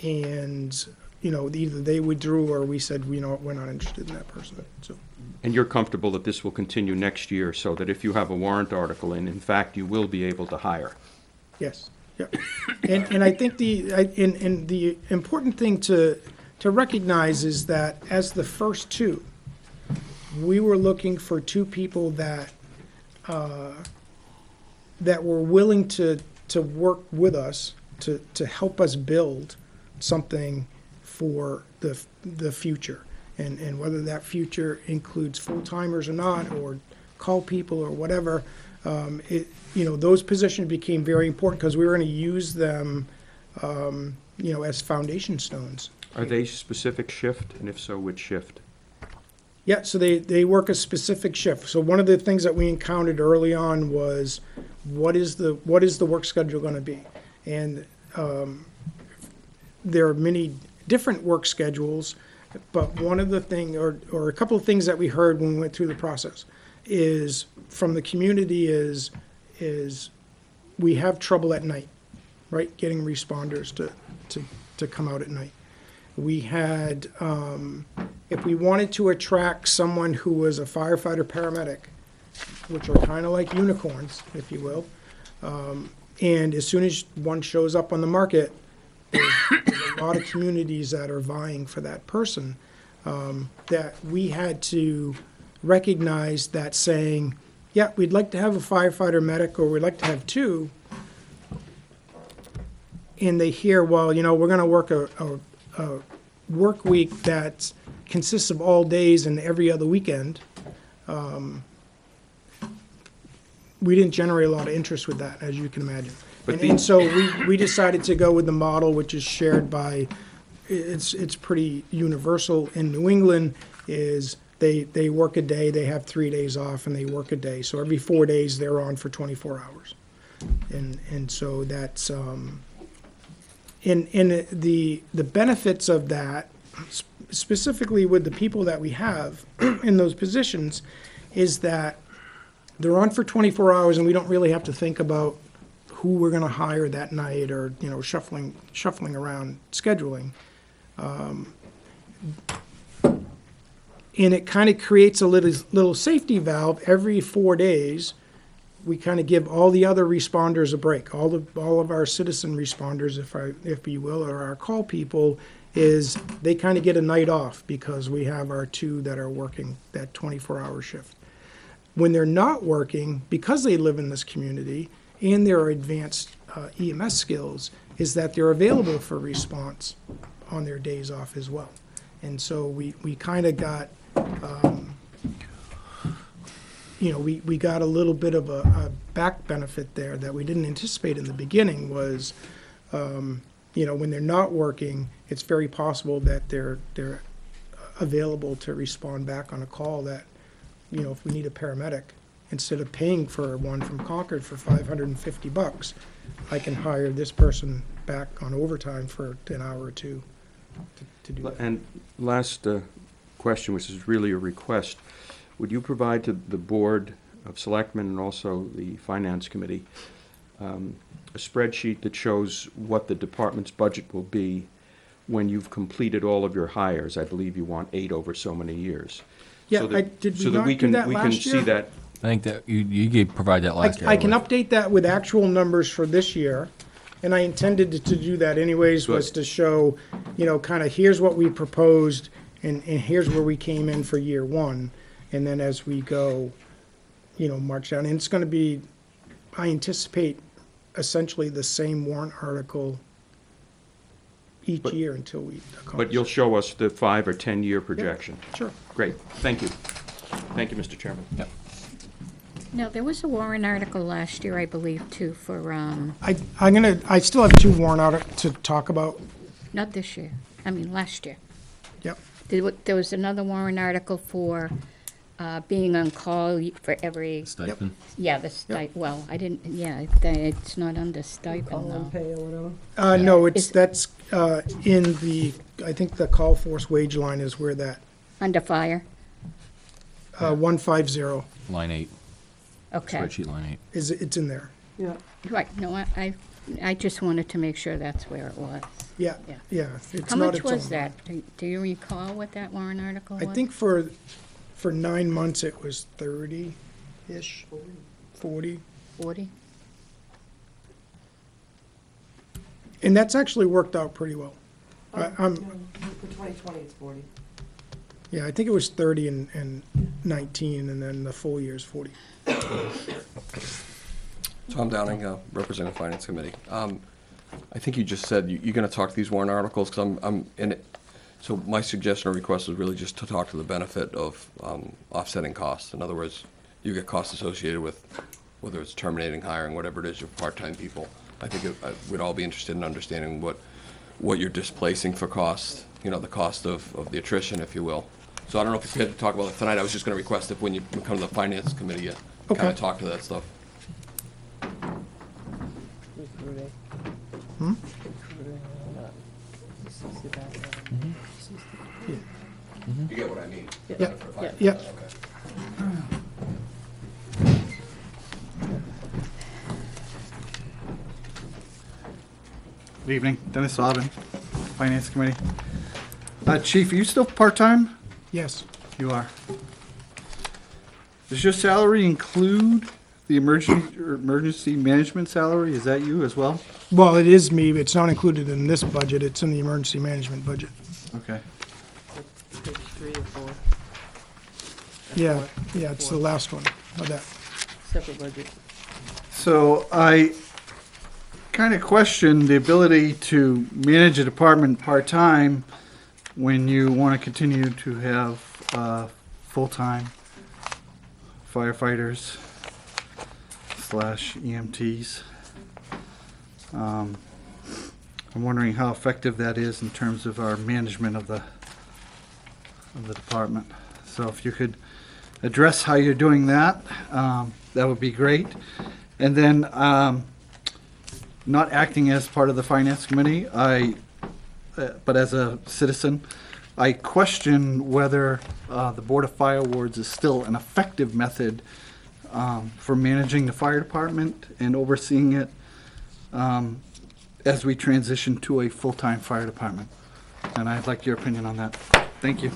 and you know, either they withdrew or we said, you know what, we're not interested in that person. So, And you're comfortable that this will continue next year, so that if you have a warrant article in fact, you will be able to hire? yes, yeah. And I think the important thing to recognize is that as the first 2, we were looking for 2 people that were willing to work with us to help us build something for the future, and whether that future includes full-timers or not, or call people or whatever, you know, those positions became very important because we were going to use them, you know, as foundation stones. Are they specific shift, and if so, which shift? Yeah, so they work a specific shift. So one of the things that we encountered early on was, what is the work schedule going to be? And there are many different work schedules, but one of the things, or a couple of things that we heard when we went through the process, is from the community is we have trouble at night, right? Getting responders to come out at night. We had, if we wanted to attract someone who was a firefighter paramedic, which are kind of like unicorns, if you will, and as soon as one shows up on the market, there's a lot of communities that are vying for that person, that we had to recognize that saying, yeah, we'd like to have a firefighter medic, or we'd like to have 2, and they hear, well, you know, we're going to work a work week that consists of all days and every other weekend. We didn't generate a lot of interest with that, as you can imagine. And so we decided to go with the model, which is shared by, it's pretty universal in New England, is they work a day, they have 3 days off, and they work a day. So every 4 days, they're on for 24 hours. And so that's, and the benefits of that, specifically with the people that we have in those positions, is that they're on for 24 hours, and we don't really have to think about who we're going to hire that night, or, you know, shuffling around scheduling. And it kind of creates a little safety valve. Every 4 days, we kind of give all the other responders a break. All of our citizen responders, if you will, or our call people, is they kind of get a night off because we have our 2 that are working that 24-hour shift. When they're not working, because they live in this community and there are advanced EMS skills, is that they're available for response on their days off as well. And so we kind of got, you know, we got a little bit of a back benefit there that we didn't anticipate in the beginning, was, you know, when they're not working, it's very possible that they're available to respond back on a call that, you know, if we need a paramedic, instead of paying for one from Concord for $550, I can hire this person back on overtime for an hour or 2 to do that. And last question, which is really a request. Would you provide to the Board of Selectmen and also the Finance Committee a spreadsheet that shows what the department's budget will be when you've completed all of your hires? I believe you want 8 over so many years. Yeah, So that- did we so that not do can- that we can last see year? that. I think that you provide that last year. I can update that with actual numbers for this year, and I intended to do that anyways, was Good. to show, kind of here's what we proposed, and here's where we came in for year one, and then as we go, march down, and it's gonna be, I anticipate essentially the same warrant article each But- year until we accomplish. But you'll show us the 5 or 10-year projection. Sure. Great, thank you. Thank you, Mr. Chairman. Yep. Now, there was a warrant article last year, I believe, too, for, I still have 2 warrant articles to talk about. not this year, I mean, last year. Yep. There was another warrant article for being on call for every, Stipend. yeah, well, I didn't, it's not under stipend, Call and though. pay or whatever. No, Is- that's in the, I think the call force wage line is where that, Under fire? 150 Line 8, Okay. spreadsheet line 8. it's in there. Yeah. Right, no, I just wanted to make sure that's where it was. Yeah, Yeah. yeah. It's How not much its was own. that? Do you recall what that warrant article I was? think for 9 months it was 30-ish, 40. 40? And that's actually worked out pretty well. For 2020, it's 40. Yeah, I think it was 30 and 19, and then the full year is 40. Tom Downing, representing Finance Committee. I think you just said you're going to talk these warrant articles, because I'm in it. So my suggestion or request was really just to talk to the benefit of offsetting costs. In other words, you get costs associated with whether it's terminating, hiring, whatever it is, your part-time people. I think we'd all be interested in understanding what you're displacing for cost, the cost of the attrition, if you will. So I don't know if you're prepared to talk about it tonight. I was just going to request if when you come to the Finance Committee, you kind Okay. of talk to that stuff. You get what I mean? Yeah, For finance. yeah. Okay. Good evening, Dennis Aubin, Finance Committee. Chief, are you still part-time? Yes. You are. Does your salary include the emergency management salary? Is that you as well? Well, it is me, but it's not included in this budget. It's in the emergency management budget. Okay. Page 3 or 4, Yeah, yeah, it's the last one of that. separate budget. So I kind of question the ability to manage a department part-time when you want to continue to have full-time firefighters / EMTs. I'm wondering how effective that is in terms of our management of the department. So if you could address how you're doing that, that would be great. And then, not acting as part of the Finance Committee, but as a citizen, I question whether the Board of Fire Awards is still an effective method for managing the fire department and overseeing it as we transition to a full-time fire department. And I'd like your opinion on that. Thank you.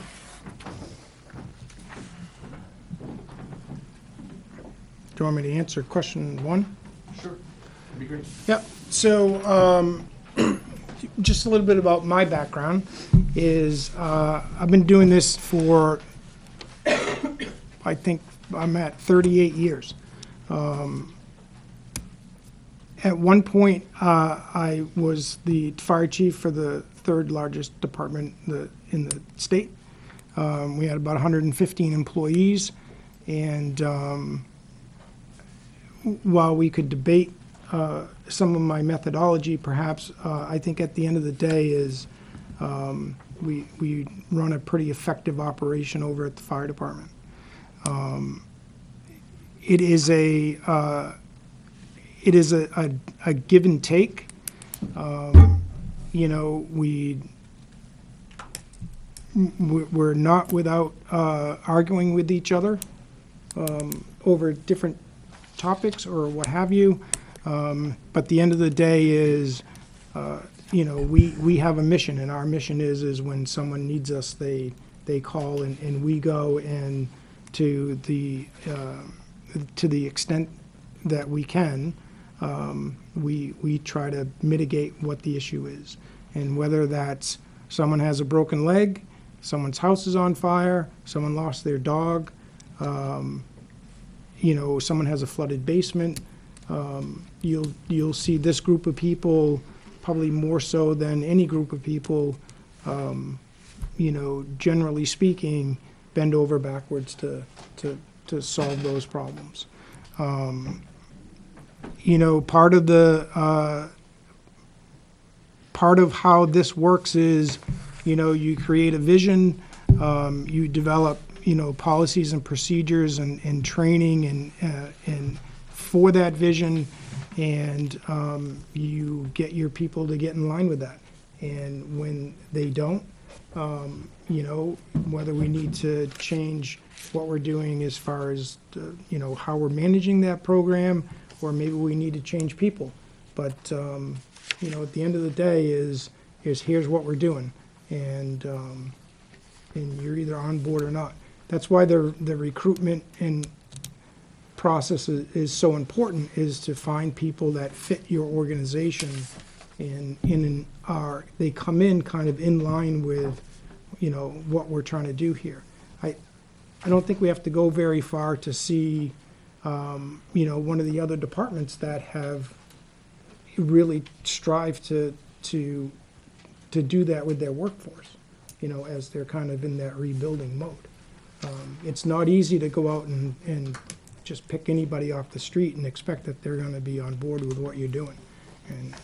Do you want me to answer question 1? Sure. That'd be great. Yep. So, just a little bit about my background is I've been doing this for, I think I'm at 38 years. At one point, I was the fire chief for the 3rd largest department in the state. We had about 115 employees, and while we could debate some of my methodology, perhaps, I think at the end of the day is we run a pretty effective operation over at the fire department. It is a give and take. We we're not without arguing with each other over different topics or what have you. But the end of the day is, we have a mission, and our mission is when someone needs us, they call, and we go, and to the extent that we can, we try to mitigate what the issue is. And whether that's someone has a broken leg, someone's house is on fire, someone lost their dog, someone has a flooded basement, you'll see this group of people probably more so than any group of people, generally speaking, bend over backwards to solve those problems. Part of how this works is, you create a vision, you develop, policies and procedures and training and for that vision, and you get your people to get in line with that. And when they don't, whether we need to change what we're doing as far as, how we're managing that program, or maybe we need to change people. But, at the end of the day is here's what we're doing. And you're either on board or not. That's why the recruitment and process is so important, is to find people that fit your organization and they come in kind of in line with, what we're trying to do here. I don't think we have to go very far to see, one of the other departments that have really strived to do that with their workforce, as they're kind of in that rebuilding mode. It's not easy to go out and just pick anybody off the street and expect that they're going to be on board with what you're doing. And,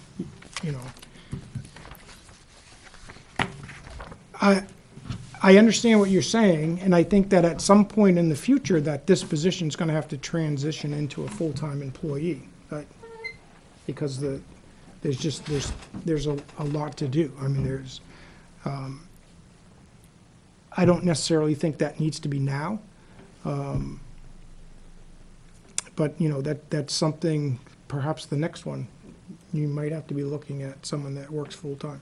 I understand what you're saying, and I think that at some point in the future that this position is going to have to transition into a full-time employee, because there's a lot to do. I mean, I don't necessarily think that needs to be now, but that's something. Perhaps the next one, you might have to be looking at someone that works full-time.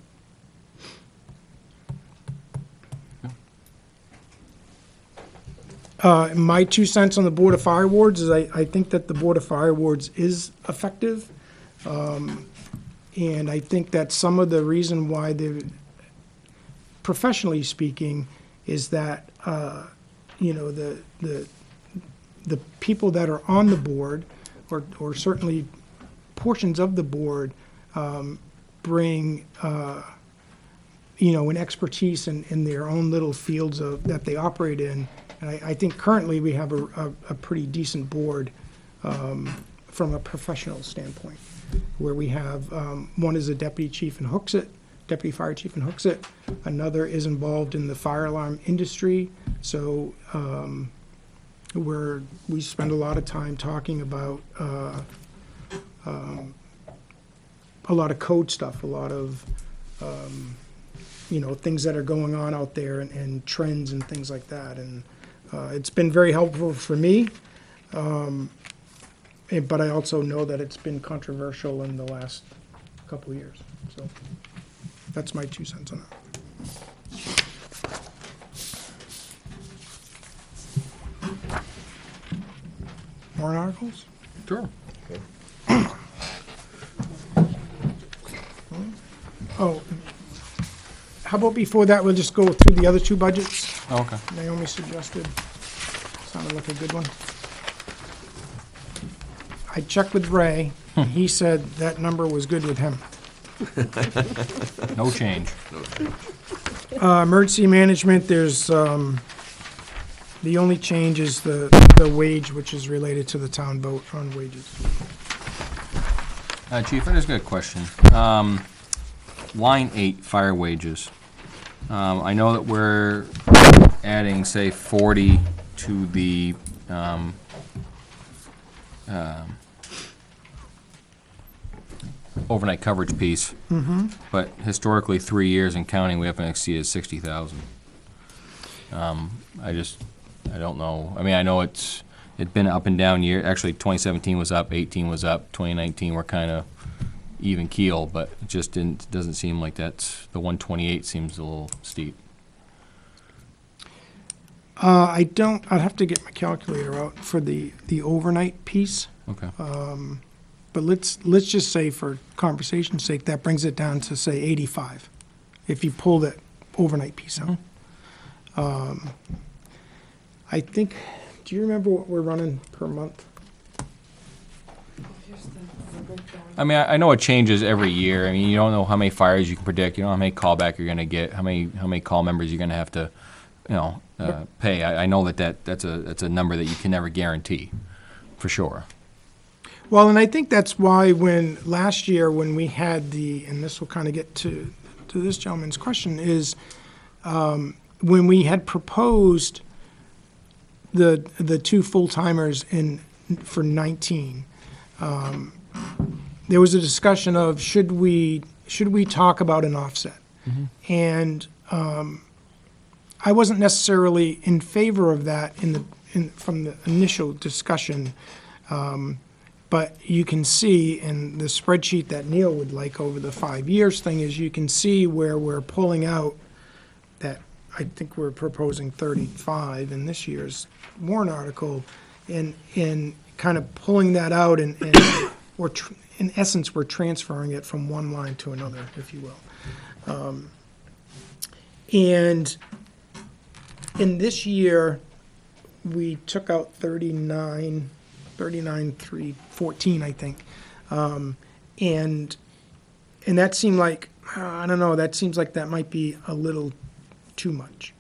My 2 cents on the Board of Fire Wards is I think that the Board of Fire Wards is effective. And I think that some of the reason why professionally speaking, is that, the people that are on the board, or certainly portions of the board, bring, an expertise in their own little fields that they operate in. And I think currently we have a pretty decent board from a professional standpoint, where we have, one is a deputy chief in Hooksett, deputy fire chief in Hooksett. Another is involved in the fire alarm industry. So we spend a lot of time talking about a lot of code stuff, a lot of things that are going on out there, and trends and things like that. And it's been very helpful for me. But I also know that it's been controversial in the last couple of years. So that's my 2 cents on that. Warrant articles? Sure. Oh, how about before that, we'll just go through the other 2 budgets? Oh, okay. Naomi suggested. Sounded like a good one. I checked with Ray, and he said that number was good with him. No change. Emergency management, there's, the only change is the wage, which is related to the town vote on wages. Chief, I just got a question. Line 8, fire wages. I know that we're adding, say, 40 to the overnight coverage piece. Mm-hmm. But historically, 3 years and counting, we haven't exceeded 60,000. I don't know. I mean, I know it's been up and down year. Actually, 2017 was up, 18 was up, 2019 we're kind of even keel, but it just doesn't seem like that's, the 128 seems a little steep. I'd have to get my calculator out for the overnight piece. Okay. But let's just say, for conversation's sake, that brings it down to, say, 85, if you pull that overnight piece out. I think, do you remember what we're running per month? I mean, I know it changes every year. I mean, you don't know how many fires you can predict. You don't know how many callback you're going to get, how many call members you're going to have to, pay. I know that's a number that you can never guarantee, for sure. Well, and I think that's why last year when we had and this will kind of get to this gentleman's question, is when we had proposed the two full-timers for 19, there was a discussion of should we talk about an offset? And I wasn't necessarily in favor of that from the initial discussion, but you can see in the spreadsheet that Neil would like over the 5 years thing is you can see where we're pulling out that. I think we're proposing 35 in this year's warrant article, and kind of pulling that out, and in essence, we're transferring it from one line to another, if you will. And in this year, we took out 39,314, I think. And that seemed like, I don't know, that seems like that might be a little too much,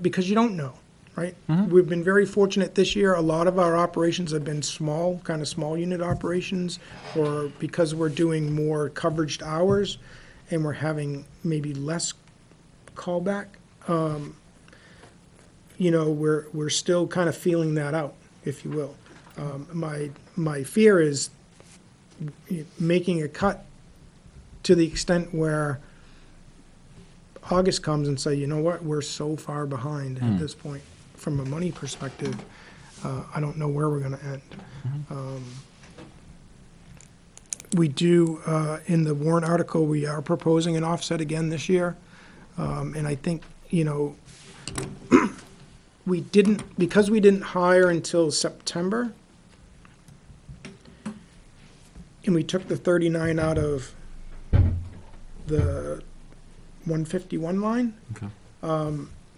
because you don't know, right? We've been very fortunate this year. A lot of our operations have been small, kind of small unit operations, or because we're doing more coveraged hours and we're having maybe less callback. We're still kind of feeling that out, if you will. My fear is making a cut to the extent where August comes and say, you know what, we're so far behind at this point from a money perspective. I don't know where we're going to end. We do, in the warrant article, we are proposing an offset again this year. And I think, because we didn't hire until September, and we took the 39 out of the 151 line, Okay.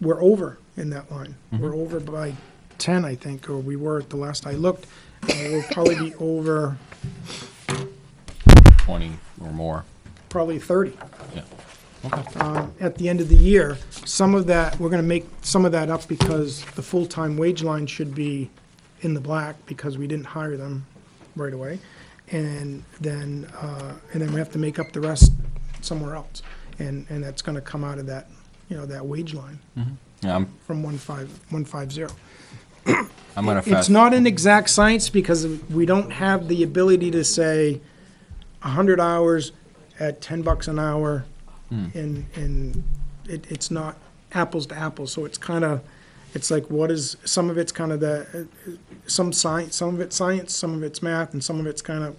We're over in that line. We're over by 10, I think, or we were at the last I looked. We'll probably be over 20 or more. probably 30. Yeah. Okay. At the end of the year. Some of that, we're going to make some of that up because the full-time wage line should be in the black because we didn't hire them right away. And then we have to make up the rest somewhere else. And that's going to come out of that, that wage line Yeah, from 150. I'm going to It's not an exact science because we don't have the ability to say 100 hours at $10 an hour, and it's not apples to apples. So it's kind of, it's like some of it's kind of some science, some of it's science, some of it's math, and some of it's kind of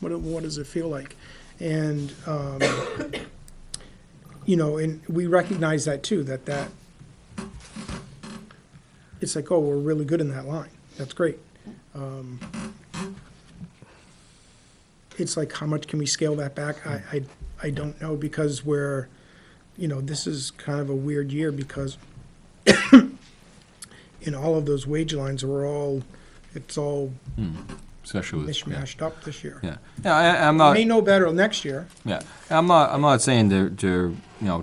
what does it feel like, and and we recognize that too, that it's like, oh, we're really good in that line. That's great. It's like, how much can we scale that back? I don't know, because this is kind of a weird year because in all of those wage lines it's all especially with, mishmashed up this year. Yeah. I'm not. May know better next year. Yeah, I'm not saying to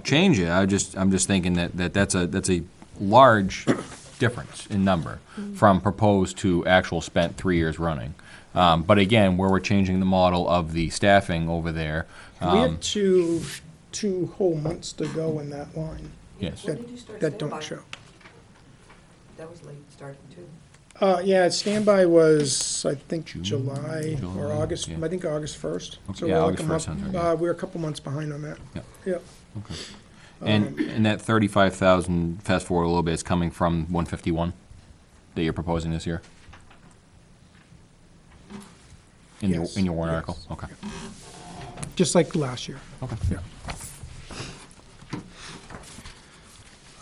change it. I'm just thinking that's a large difference in number from proposed to actual spent 3 years running. But again, where we're changing the model of the staffing over there. We have two whole months to go in that line. Yes. That don't show. That was late starting too. Yeah, standby was, I think, July or August, yeah. I think August 1st. Okay, So yeah, we're like August a 1st sounds month, right, yeah. we're a couple months behind on that. Yeah. Yep. Okay. And that 35,000, fast forward a little bit, is coming from 151 that you're proposing this year? In Yes, your warrant yes. article? Okay. Just like last year. Okay. Yeah.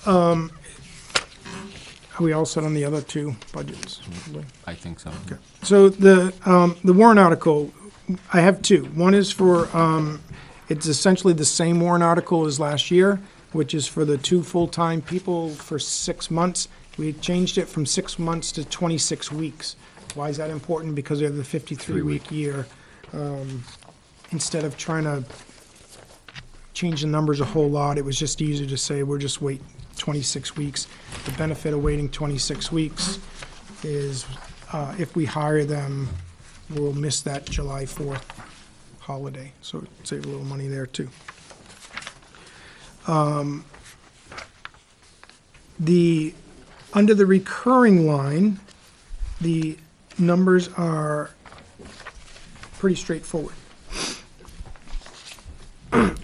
Are we all set on the other two budgets? I think so. So the warrant article, I have two. One is for, it's essentially the same warrant article as last year, which is for the two full-time people for 6 months. We changed it from 6 months to 26 weeks. Why is that important? Because we have the 53-week year. Instead of trying to change the numbers a whole lot, it was just easier to say, we'll just wait 26 weeks. The benefit of waiting 26 weeks is if we hire them, we'll miss that July 4th holiday, so save a little money there too. Under the recurring line, the numbers are pretty straightforward.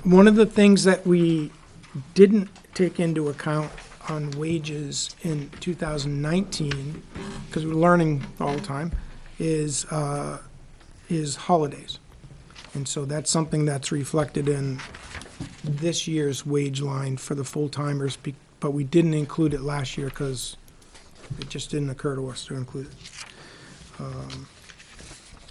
One of the things that we didn't take into account on wages in 2019, because we're learning all the time, is holidays. And so that's something that's reflected in this year's wage line for the full-timers, but we didn't include it last year because it just didn't occur to us to include it.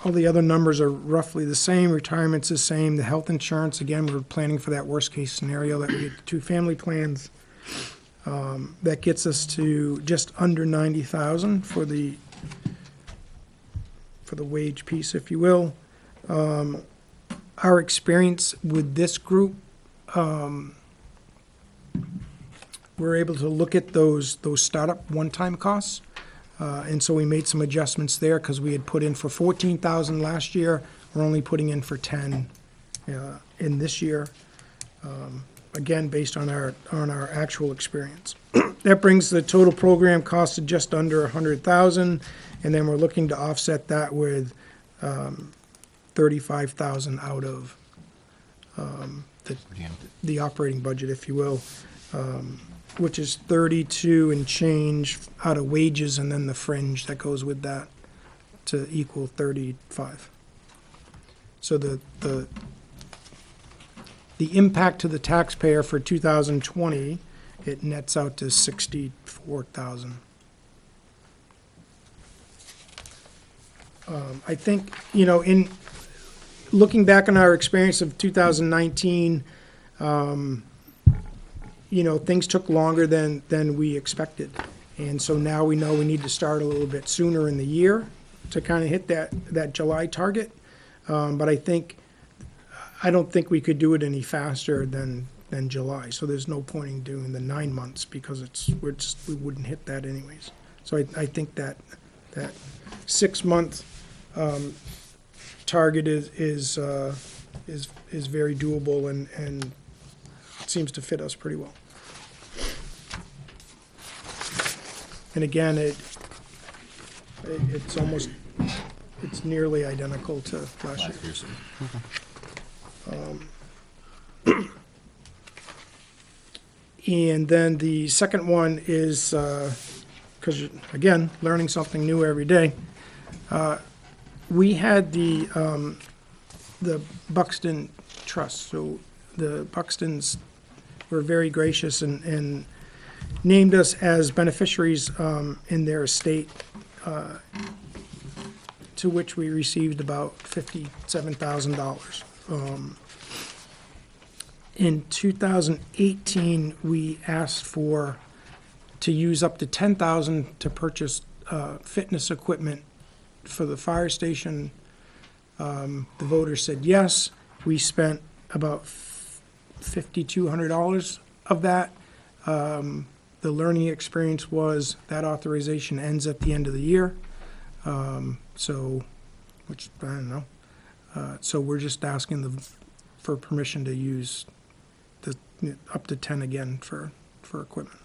All the other numbers are roughly the same. Retirement's the same. The health insurance, again, we're planning for that worst-case scenario that we get two family plans. That gets us to just under 90,000 for the wage piece, if you will. Our experience with this group, we're able to look at those startup one-time costs. And so we made some adjustments there because we had put in for 14,000 last year. We're only putting in for 10 in this year. Again, based on our actual experience. That brings the total program cost to just under 100,000, and then we're looking to offset that with 35,000 out of the operating budget, if you will, which is 32 and change out of wages, and then the fringe that goes with that to equal 35. So the impact to the taxpayer for 2020, it nets out to 64,000. I think, in looking back on our experience of 2019, things took longer than we expected. And so now we know we need to start a little bit sooner in the year to kind of hit that July target. But I don't think we could do it any faster than July. So there's no point in doing the 9 months because we wouldn't hit that anyways. So I think that 6 month target is very doable and seems to fit us pretty well. And again, it's nearly identical to last year. And then the second one is, because again, learning something new every day. We had the Buxton Trust. So the Buxtons were very gracious and named us as beneficiaries in their estate, to which we received about $57,000. In 2018, we asked to use up to $10,000 to purchase fitness equipment for the fire station. The voters said yes. We spent about $5,200 of that. The learning experience was that authorization ends at the end of the year. Which I don't know. So we're just asking for permission to use up to 10 again for equipment.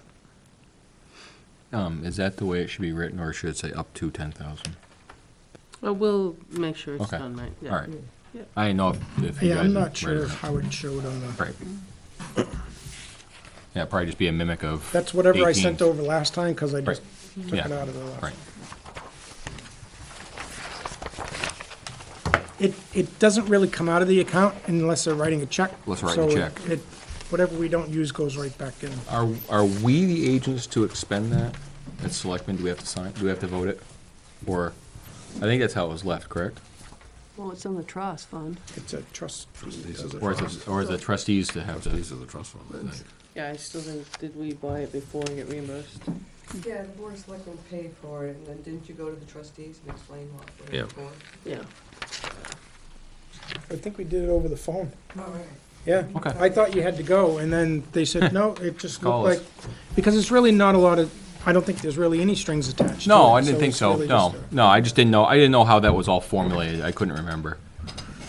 Is that the way it should be written, or should it say up to 10,000? Well, we'll make sure it's Okay. done right. Yeah. All right. Yeah. I didn't know if you Yeah, guys I'm had not read sure it. how it showed on the. Right. Yeah, probably just be a mimic of. That's whatever I 18. sent over last time, because I just took Yeah. it out of the last. Right. It doesn't really come out of the account unless they're writing a check. Unless they're writing a So check. whatever we don't use goes right back in. Are we the agents to expend that? As selectmen, do we have to sign, do we have to vote it? Or, I think that's how it was left, correct? Well, it's in the trust fund. It's a trust. Or is it trustees to have These the, are the trust fund, I think. Yeah, I still think, did we buy it before and get reimbursed? Yeah, the board of selectmen paid for it, and then didn't you go to the trustees and explain what Yeah. it was for? Yeah. I think we did it over the phone. All right. Yeah. Okay. I thought you had to go, and then they said, no, it just Call looked us. like, because it's really not a lot of, I don't think there's really any strings attached to it. no, I didn't think it's so, really no, just no, I just didn't know, I didn't know how that was all formulated, I couldn't remember.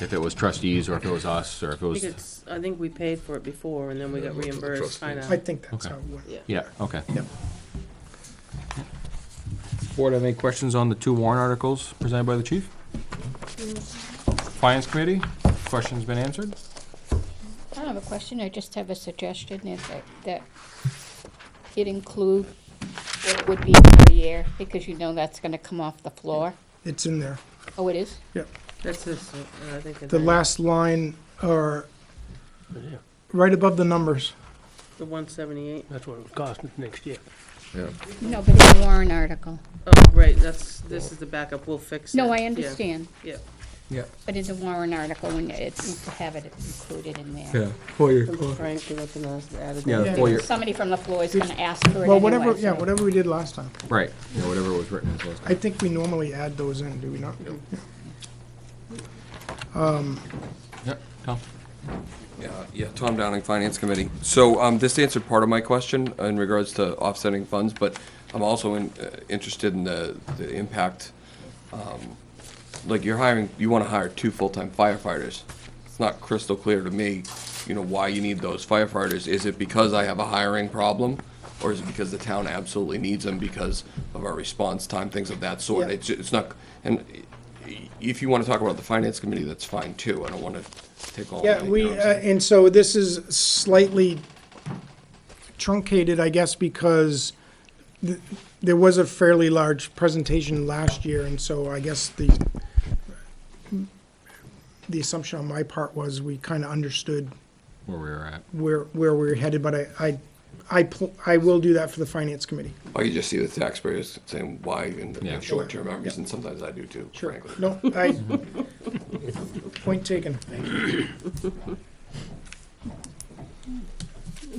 If it was trustees, or if it was us, or if it I was, think it's, I think we paid for it before and then we got Yeah, look to the reimbursed, trustees. I kinda. think that's Okay. how it went. Yeah. yeah, okay. Yep. Board, have any questions on the two warrant articles presented by the chief? Finance committee, questions been answered? I don't have a question, I just have a suggestion, is that it include what it would be per year, because you know that's gonna come off the floor. It's in there. Oh, it is? That's this, I think. The last line, or right above the numbers. The 178. That's what it would cost us next year. Yeah. No, but it's a warrant article. Oh, right, this is the backup, we'll fix it. No, I Yeah. understand. Yeah. Yeah. But it's a warrant article, and it needs to have it included in there. Yeah, for your, Frank, you're looking at us, added. yeah, that. for your, Somebody from the floor is gonna ask for it Well, anyway. whatever, so- yeah, whatever we did last time. right, yeah, whatever was written as last I think we normally add those in, do we not? Yeah, Tom? Yeah, Tom Downing, Finance Committee. So this answered part of my question in regards to offsetting funds, but I'm also interested in the impact. Like you're hiring, you want to hire 2 full-time firefighters. It's not crystal clear to me, why you need those firefighters. Is it because I have a hiring problem? Or is it because the town absolutely needs them because of our response time, things of that sort? Yeah. It's not, and if you want to talk about the Finance Committee, that's fine too. I don't want to take all. Yeah, night, we, you know what I'm saying? and so this is slightly truncated, I guess, because there was a fairly large presentation last year, and so I guess the assumption on my part was we kind of understood Where we were at. where we were headed, but I will do that for the finance committee. I can just see the taxpayers saying why in Yeah. short-term memories, and sometimes I do too, frankly. No, point taken.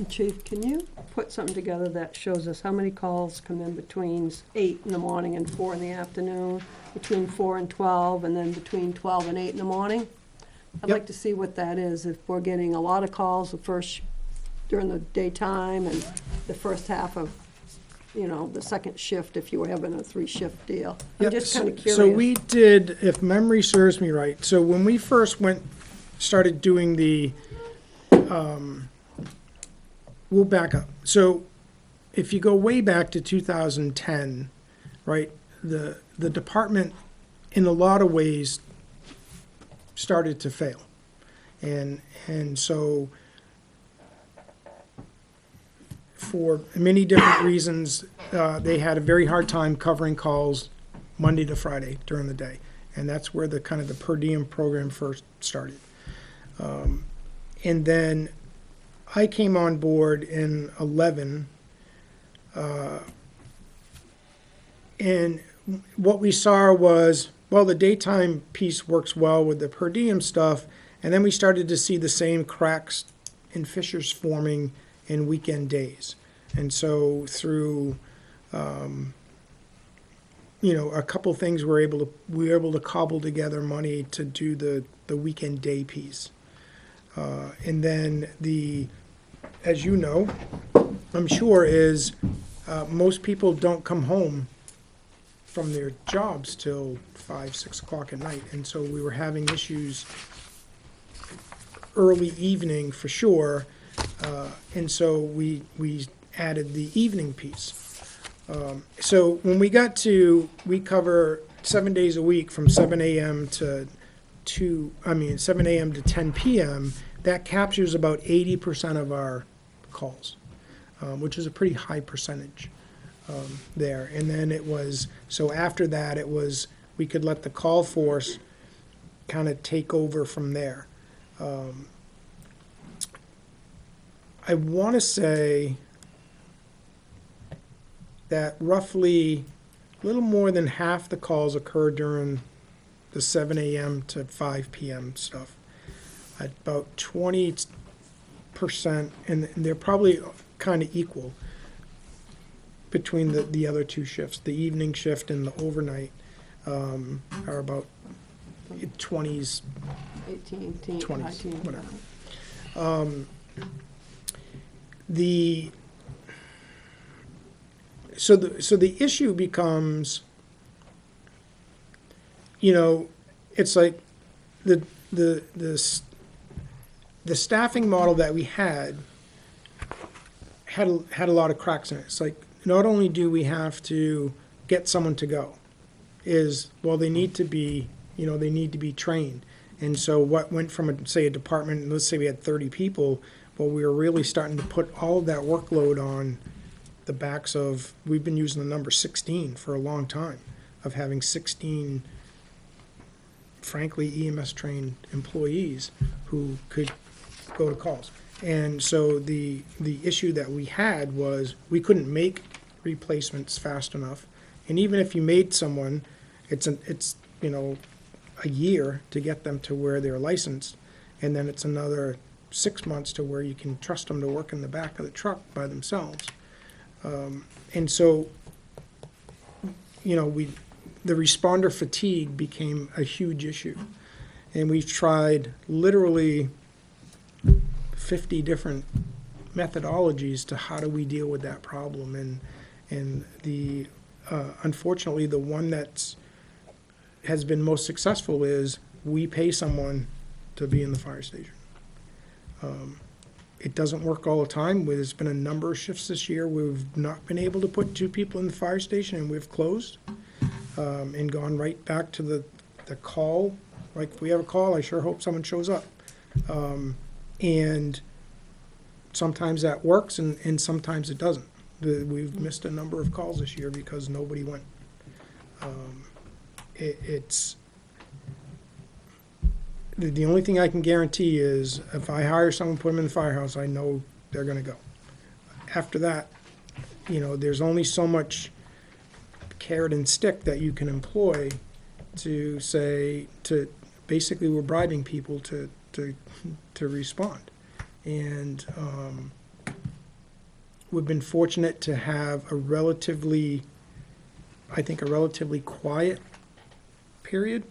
Chief, can you put something together that shows us how many calls come in between 8 in the morning and 4 in the afternoon, between 4 and 12, and then between 12 and 8 in the morning? I'd Yep. like to see what that is, if we're getting a lot of calls during the daytime and the first half of, the second shift, if you were having a 3-shift deal. I'm Yep, just kind of curious. So we did, if memory serves me right, so when we first started doing we'll back up. So if you go way back to 2010, right, the department, in a lot of ways, started to fail. And so for many different reasons, they had a very hard time covering calls Monday to Friday during the day. And that's where the kind of the per diem program first started. And then I came on board in 11, and what we saw was, well, the daytime piece works well with the per diem stuff, and then we started to see the same cracks and fissures forming in weekend days. And so through, a couple things we were able to cobble together money to do the weekend day piece. And then as you know, I'm sure most people don't come home from their jobs till 5, 6 o'clock at night. And so we were having issues early evening for sure. And so we added the evening piece. So when we cover 7 days a week from 7 a.m. to 7 a.m. to 10 p.m., that captures about 80% of our calls. which is a pretty high percentage there. And then it was, so after that, it was, we could let the call force kind of take over from there. I want to say that roughly a little more than half the calls occur during the 7 a.m. to 5 p.m. stuff. About 20%, and they're probably kind of equal between the other two shifts. The evening shift and the overnight are about 20s, 18, 20s, 19, whatever. So the issue becomes, you know, it's like the staffing model that we had a lot of cracks in it. It's like, not only do we have to get someone to go, well, they need to be, you know, they need to be trained. And so what went from, say, a department, let's say we had 30 people, well, we were really starting to put all of that workload on the backs of, we've been using the number 16 for a long time, of having 16, frankly, EMS-trained employees who could go to calls. And so the issue that we had was we couldn't make replacements fast enough. And even if you made someone, it's you know, a year to get them to where they're licensed, and then it's another 6 months to where you can trust them to work in the back of the truck by themselves. And so, you know, the responder fatigue became a huge issue. And we've tried literally 50 different methodologies to how do we deal with that problem. And the unfortunately, the one has been most successful is we pay someone to be in the fire station. It doesn't work all the time. There's been a number of shifts this year where we've not been able to put 2 people in the fire station, and we've closed and gone right back to the call. Like, if we have a call, I sure hope someone shows up. And sometimes that works, and sometimes it doesn't. We've missed a number of calls this year because nobody went. It's the only thing I can guarantee is if I hire someone, put them in the firehouse, I know they're going to go. After that, you know, there's only so much carrot and stick that you can employ to say, basically we're bribing people to respond. And we've been fortunate to have a relatively quiet period,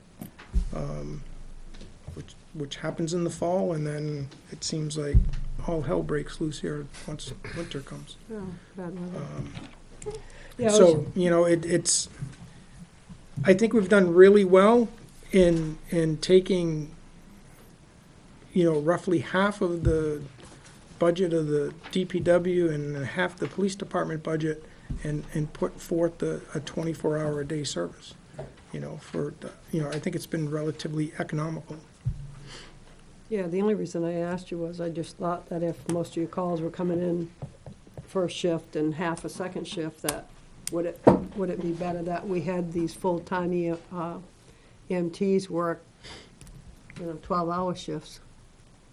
which happens in the fall, and then it seems like all hell breaks loose here once winter comes. Yeah, bad weather. Yeah, So, you know, I think we've done really well in taking, you know, roughly half of the budget of the DPW and half the police department budget and put forth a 24-hour-a-day service, you know, I think it's been relatively economical. Yeah, the only reason I asked you was I just thought that if most of your calls were coming in first shift and half a second shift, that would it be better that we had these full-time EMTs work, you know, 12-hour shifts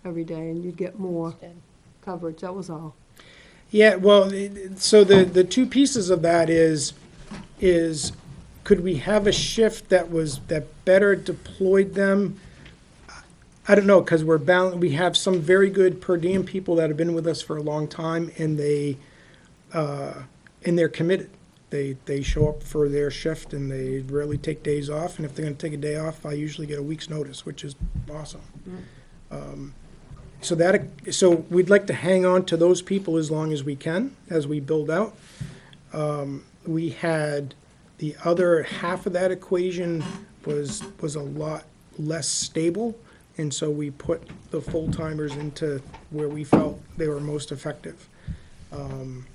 every day, and you'd get more coverage. That was all. Yeah, well, so the two pieces of that is could we have a shift that better deployed them? I don't know, because we have some very good per diem people that have been with us for a long time, and they're committed. They show up for their shift, and they rarely take days off. And if they're going to take a day off, I usually get a week's notice, which is awesome. So we'd like to hang on to those people as long as we can as we build out. We had the other half of that equation was a lot less stable. And so we put the full-timers into where we felt they were most effective. And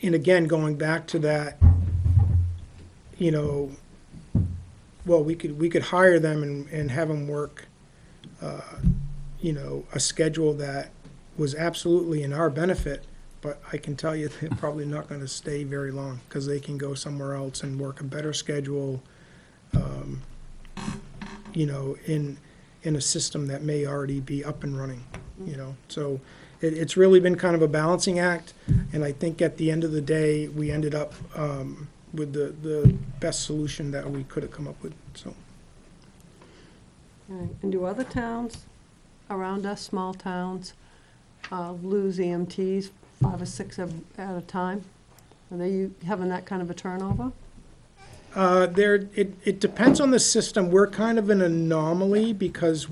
again, going back to that, you know, well, we could hire them and have them work, a schedule that was absolutely in our benefit, but I can tell you they're probably not gonna stay very long, because they can go somewhere else and work a better schedule, in a system that may already be up and running, So it's really been kind of a balancing act, and I think at the end of the day, we ended up with the best solution that we could have come up with, so. Right. And do other towns around us, small towns, lose EMTs 5 or 6 at a time? Are they having that kind of a turnover? It depends on the system. We're kind of an anomaly because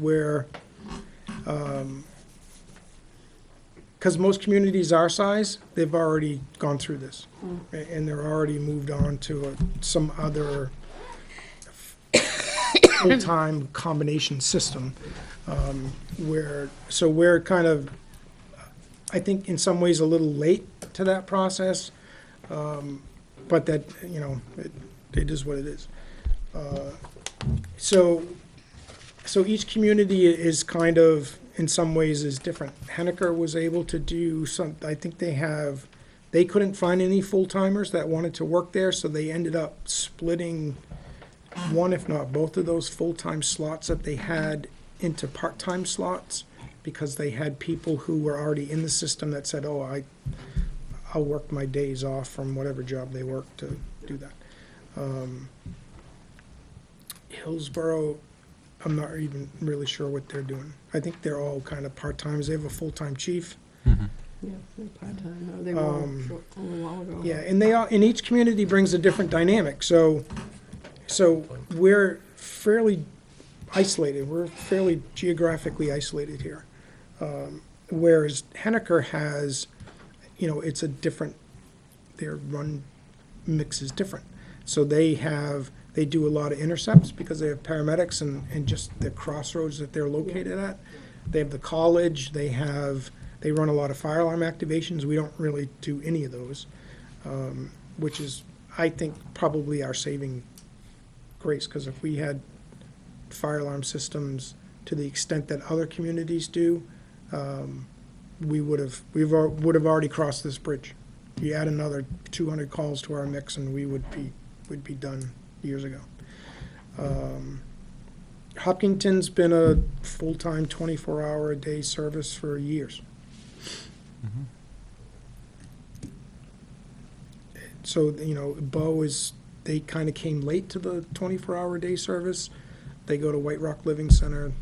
because most communities our size, they've already gone through this. And they're already moved on to some other full-time combination system. So we're kind of, I think in some ways a little late to that process. But that, it is what it is. So each community is kind of, in some ways, is different. Henniker was able to do I think they couldn't find any full-timers that wanted to work there, so they ended up splitting one, if not both of those full-time slots that they had into part-time slots, because they had people who were already in the system that said, I'll work my days off from whatever job they work to do that. Hillsborough, I'm not even really sure what they're doing. I think they're all kind of part-timers. They have a full-time chief. Yeah, they're part-time, or they were a little while ago. Yeah, and each community brings a different dynamic. So we're fairly isolated. We're fairly geographically isolated here. Whereas Henniker has, it's a different, their run mix is different. So they do a lot of intercepts because they have paramedics and just the crossroads that they're located at. They have the college, they run a lot of fire alarm activations. We don't really do any of those, which is, I think, probably our saving grace, because if we had fire alarm systems to the extent that other communities do, we would have already crossed this bridge. You add another 200 calls to our mix and we would be done years ago. Hopkinton's been a full-time 24-hour-a-day service for years. So, Bow they kind of came late to the 24-hour-a-day service. They go to White Rock Living Center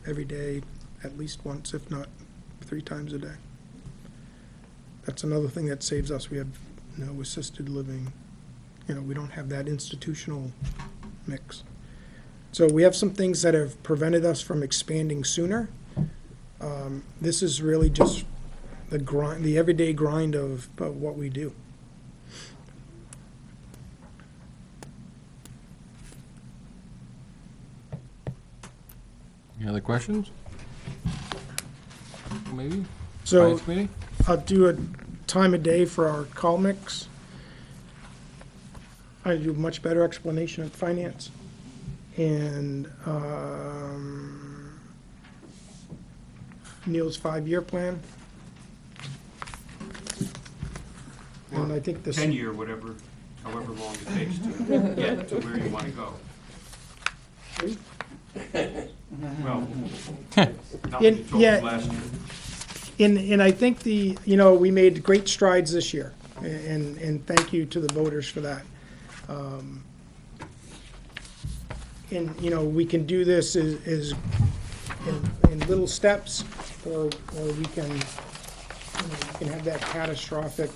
every day, at least once, if not 3 times a day. That's another thing that saves us. We have no assisted living. We don't have that institutional mix. So we have some things that have prevented us from expanding sooner. This is really just the grind, the everyday grind of what we do. Any other questions? Maybe? So Finance committee? I'll do a time of day for our call mix. I do a much better explanation of finance. And Neil's 5-year plan. And I think this. 10-year, however long it takes to get to where you want to go. Well, not In- what you told yeah. us last year. And I think we made great strides this year, and thank you to the voters for that. And, we can do this is in little steps, or we can, we can have that catastrophic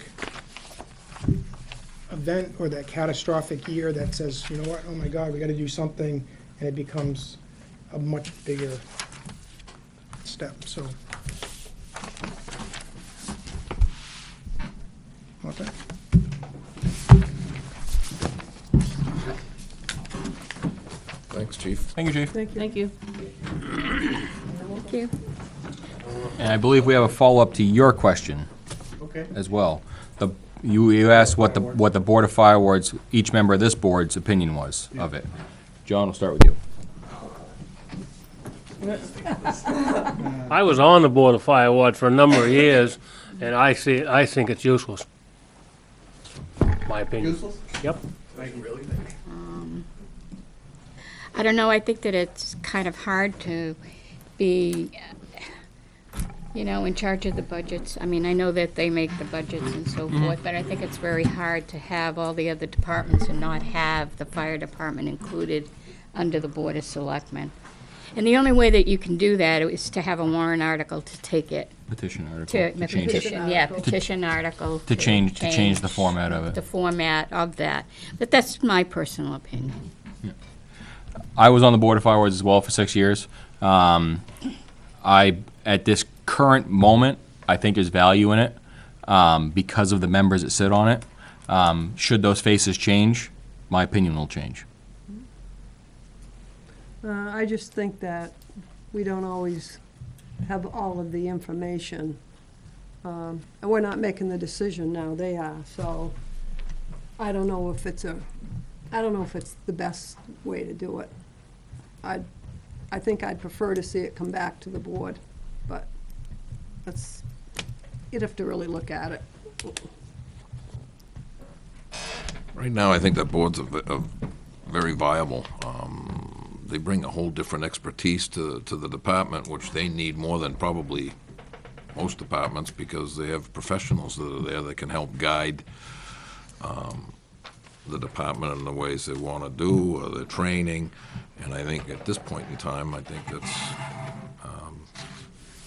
event or that catastrophic year that says, you know what, oh my God, we gotta do something, and it becomes a much bigger step, so. Okay. Thanks, Chief. Thank you, Chief. Thank you. Thank you. And I believe we have a follow-up to your question Okay. as well. You asked what the Board of Fire Wards, each member of this board's opinion was of it. John, we'll start with you. I was on the Board of Fire Ward for a number of years, and I think it's useless. My opinion. Useless? Yep. I don't know, I think that it's kind of hard to be, in charge of the budgets. I mean, I know that they make the budgets and so forth, but I think it's very hard to have all the other departments and not have the fire department included under the Board of Selectmen. And the only way that you can do that is to have a warrant article to take it Petition article. to change it. petition article. To change the format of it. The format of that. But that's my personal opinion. I was on the Board of Fire Wards as well for 6 years. At this current moment, I think there's value in it because of the members that sit on it. Should those faces change, my opinion will change. I just think that we don't always have all of the information. And we're not making the decision now, they are, so I don't know if it's the best way to do it. I think I'd prefer to see it come back to the board, but you'd have to really look at it. Right now, I think that boards are very viable. They bring a whole different expertise to the department, which they need more than probably most departments, because they have professionals that are there that can help guide the department in the ways they want to do, or their training. And I think at this point in time, I think that's,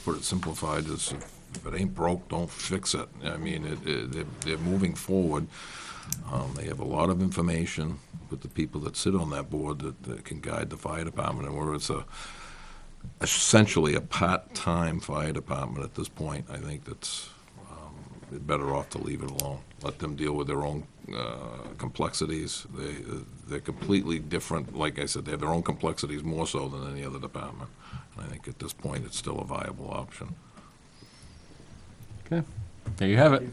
put it simplified, is if it ain't broke, don't fix it. I mean, they're moving forward. They have a lot of information with the people that sit on that board that can guide the fire department, and where it's essentially a part-time fire department at this point, I think that's they're better off to leave it alone. Let them deal with their own complexities. They're completely different. Like I said, they have their own complexities more so than any other department. And I think at this point, it's still a viable option. Okay, there you have it.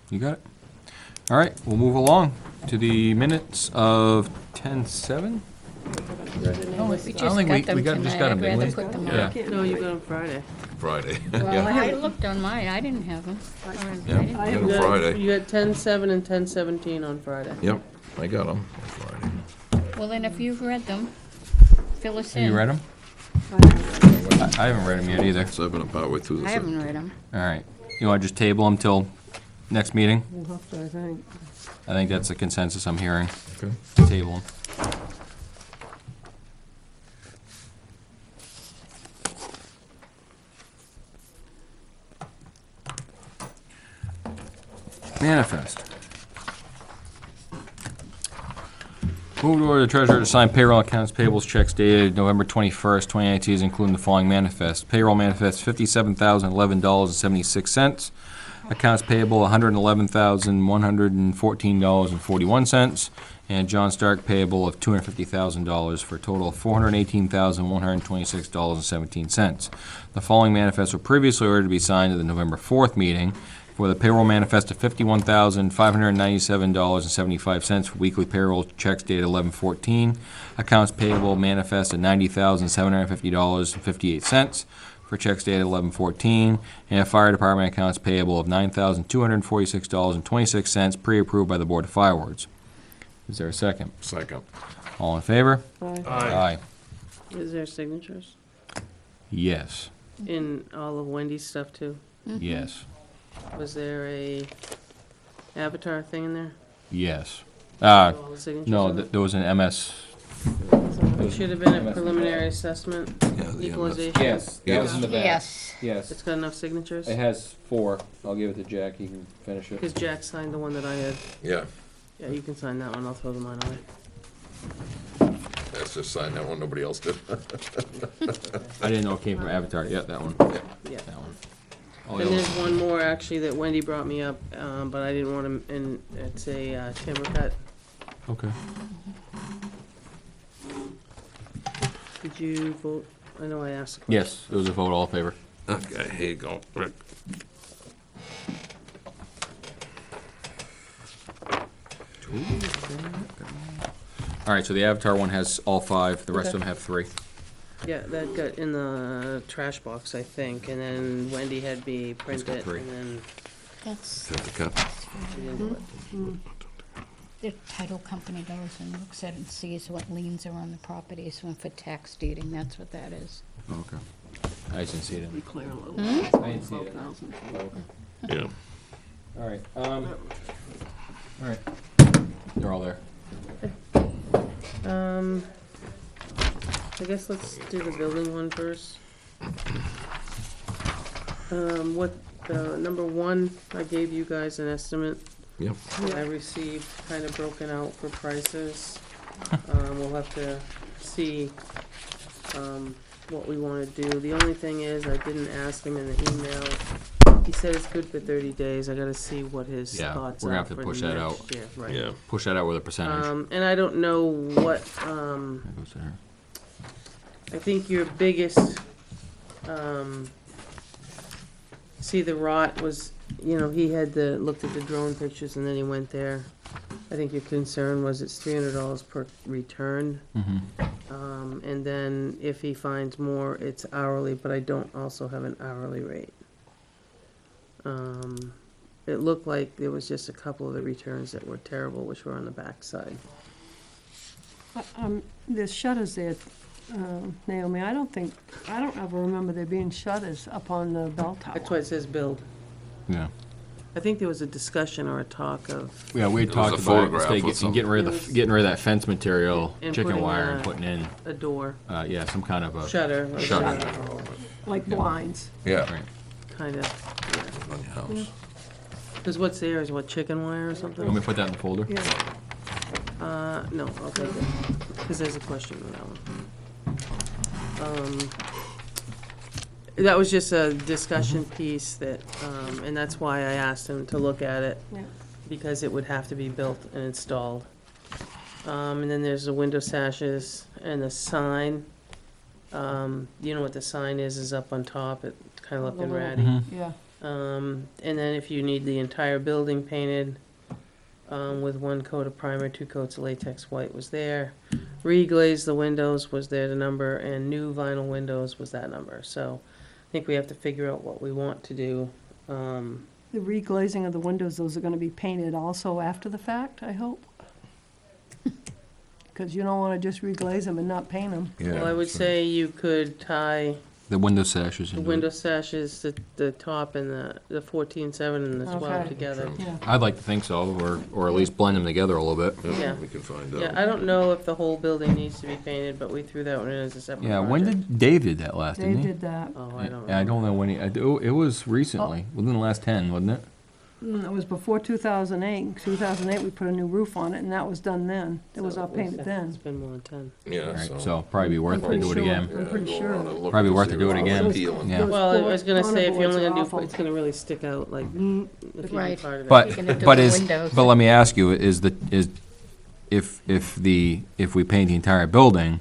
You got it. All right, we'll move along to the minutes of 10:07. We just think got we them just tonight. got them, I'd didn't rather we? put them Yeah. on. No, you got them Friday. Friday. Well, I looked on mine, I didn't have them. Yeah, You get 'em got- Friday. You got 10-7 and 10-17 on Friday. Yep, I got them on Friday. Well, then if you've read them, fill us in. Have you read them? I haven't read them yet either. 7 about way through the I haven't 17th. read them. All right. You want to just table them till next meeting? We'll have to, I think. I think that's the consensus I'm hearing. Okay. Table them. Manifest. Move to order the treasurer to sign payroll accounts payables checks dated November 21st, 2019, including the following manifest. Payroll manifest, $57,011.76. Accounts payable, $111,114.41. And John Stark payable of $250,000 for a total of $418,126.17. The following manifests were previously ordered to be signed at the November 4th meeting. For the payroll manifest of $51,597.75 for weekly payroll checks dated 11/14. Accounts payable manifest of $90,750.58 for checks dated 11/14. And fire department accounts payable of $9,246.26 pre-approved by the Board of Fire Wards. Is there a second? Second. All in favor? Aye. Aye. Is there signatures? Yes. In all of Wendy's stuff too? Yes. Was there a avatar thing in there? Yes. All the signatures No, on it? there was an MS. It should have been a preliminary assessment, Yeah, the equalization. Yes, that was in the back. Yes. Yes. It's got enough signatures? It has 4. I'll give it to Jack, he can finish it. Because Jack signed the one that I had. Yeah, Yeah, you can sign that one, I'll throw the mine away. let's just sign that one, nobody else did. I didn't know it came from Avatar. Yeah, that one. Yeah. That one. Oh, And yeah. there's one more actually that Wendy brought me up, but I didn't want to, and it's a timber cut. Okay. Did you vote? I know I asked. the question. Yes, it was a vote, all in favor. Okay, here you go, Rick. All right, so the Avatar one has all 5, the rest Okay. of them have 3. Yeah, that got in the trash box, I think, and then Wendy had me print got it, three. and then That's, Is that the cup? she didn't do it. the title company goes and looks at it and sees what liens are on the properties, and for tax deeding, that's what that is. Oh, okay. I just didn't see it. Be clear a little. I didn't see it. 12,000. Yeah. All right, all right. They're all there. I guess let's do the building one first. Number one, I gave you guys an estimate. Yep. I received kind of broken out for prices. We'll have to see, what we wanna do. The only thing is, I didn't ask him in the email. He said it's good for 30 days. I gotta see what his Yeah, thoughts we're gonna are have to for push the that next out. year, right. Yeah. Push that out with a percentage. And I don't know what, That goes to her. I think your biggest, see the rot was, he had looked at the drone pictures and then he went there. I think your concern was it's $300 per return. And then if he finds more, it's hourly, but I don't also have an hourly rate. It looked like there was just a couple of the returns that were terrible, which were on the backside. There's shutters there, Naomi. I don't ever remember there being shutters up on the bell tower. That's why it says build. Yeah. I think there was a discussion or a talk of, Yeah, we had There was talked a about photograph instead with getting rid of some- getting rid of that fence material, And chicken putting wire, and a- putting in, a door, yeah, some kind of a shutter. Shutter. Like blinds. Yeah. Right. Kind of, On your house. because what's there is what, chicken wire or Want me something? to put that in the folder? Yeah. No, I'll take it, because there's a question on that one. That was just a discussion piece that, and that's why I asked him to look at it, Yeah. because it would have to be built and installed. And then there's the window sashes and the sign. You know what the sign is up on top, it kind of looking ratty. Yeah. And then if you need the entire building painted, with one coat of primer, 2 coats of latex white was there. Reglaze the windows was there, the number, and new vinyl windows was that number. So I think we have to figure out what we want to do. The reglazing of the windows, those are gonna be painted also after the fact, I hope? Because you don't wanna just reglaze them and not paint them. Yeah. Well, I would say you could tie The window sashes. the into it. window sashes, the top and the 14-7 and the 12 Okay. together. Yeah. I'd like to think so, or at least blend them together a little bit. Yeah. We can find out. Yeah, I don't know if the whole building needs to be painted, but we threw that one in as a separate Yeah, project. when did Dave did that last? They Didn't he? did that. Oh, I don't Yeah, I don't know when he. It was recently, within the last 10, wasn't it? It was before 2008. 2008, we put a new roof on it, and that was done then. It was all painted It's then. been more than 10. Yeah, Right, so probably be worth it to pretty do it sure. again. I'm pretty go sure. on and look Probably to worth see to do it how again. it's peeling. Yeah. Those Well, I was gonna say, if you're only gonna corner boards do, are it's gonna really stick out, like, if you do Right. part of it. But Speaking of but doing is windows. but let me ask you: if we paint the entire building,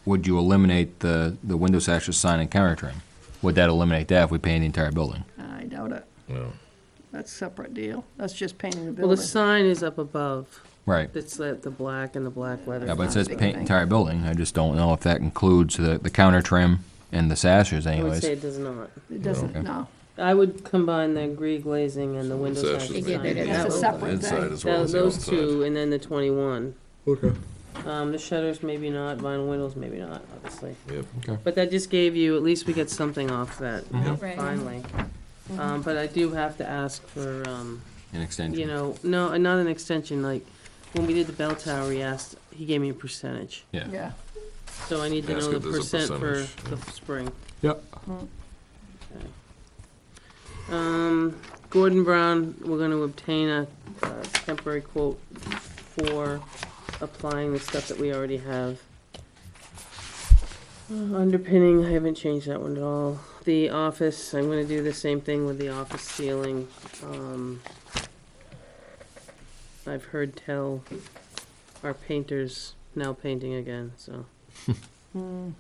would you eliminate the window sashes, sign, and counter trim? Would that eliminate that if we paint the entire building? I doubt it. No. That's a separate deal. That's just painting the Well, the building. sign is up above. Right. It's the black and the black leather. Yeah, but it not says a big paint thing. entire building. I just don't know if that includes the counter trim and the sashes, I would anyways. say it does not. It doesn't, Okay. no. I would combine the glazing and the window Sashes. sashes. He did it sign. as That's a a- separate Inside thing. as well as the Those outside. two, and then the 21. Okay. The shutters, maybe not, vinyl windows, maybe not, obviously. Yep. Okay. But that just gave you, at least we get something off that, Right. finally. But I do have to ask for, An extension. no, not an extension, like, when we did the bell tower, he gave me a percentage. Yeah. Yeah. So I need to Ask know if the there's a percent for percentage, the spring. Yep. Gordon Brown, we're gonna obtain a temporary quote for applying the stuff that we already have. Underpinning, I haven't changed that one at all. The office, I'm gonna do the same thing with the office ceiling. I've heard tell our painters now painting again, so. We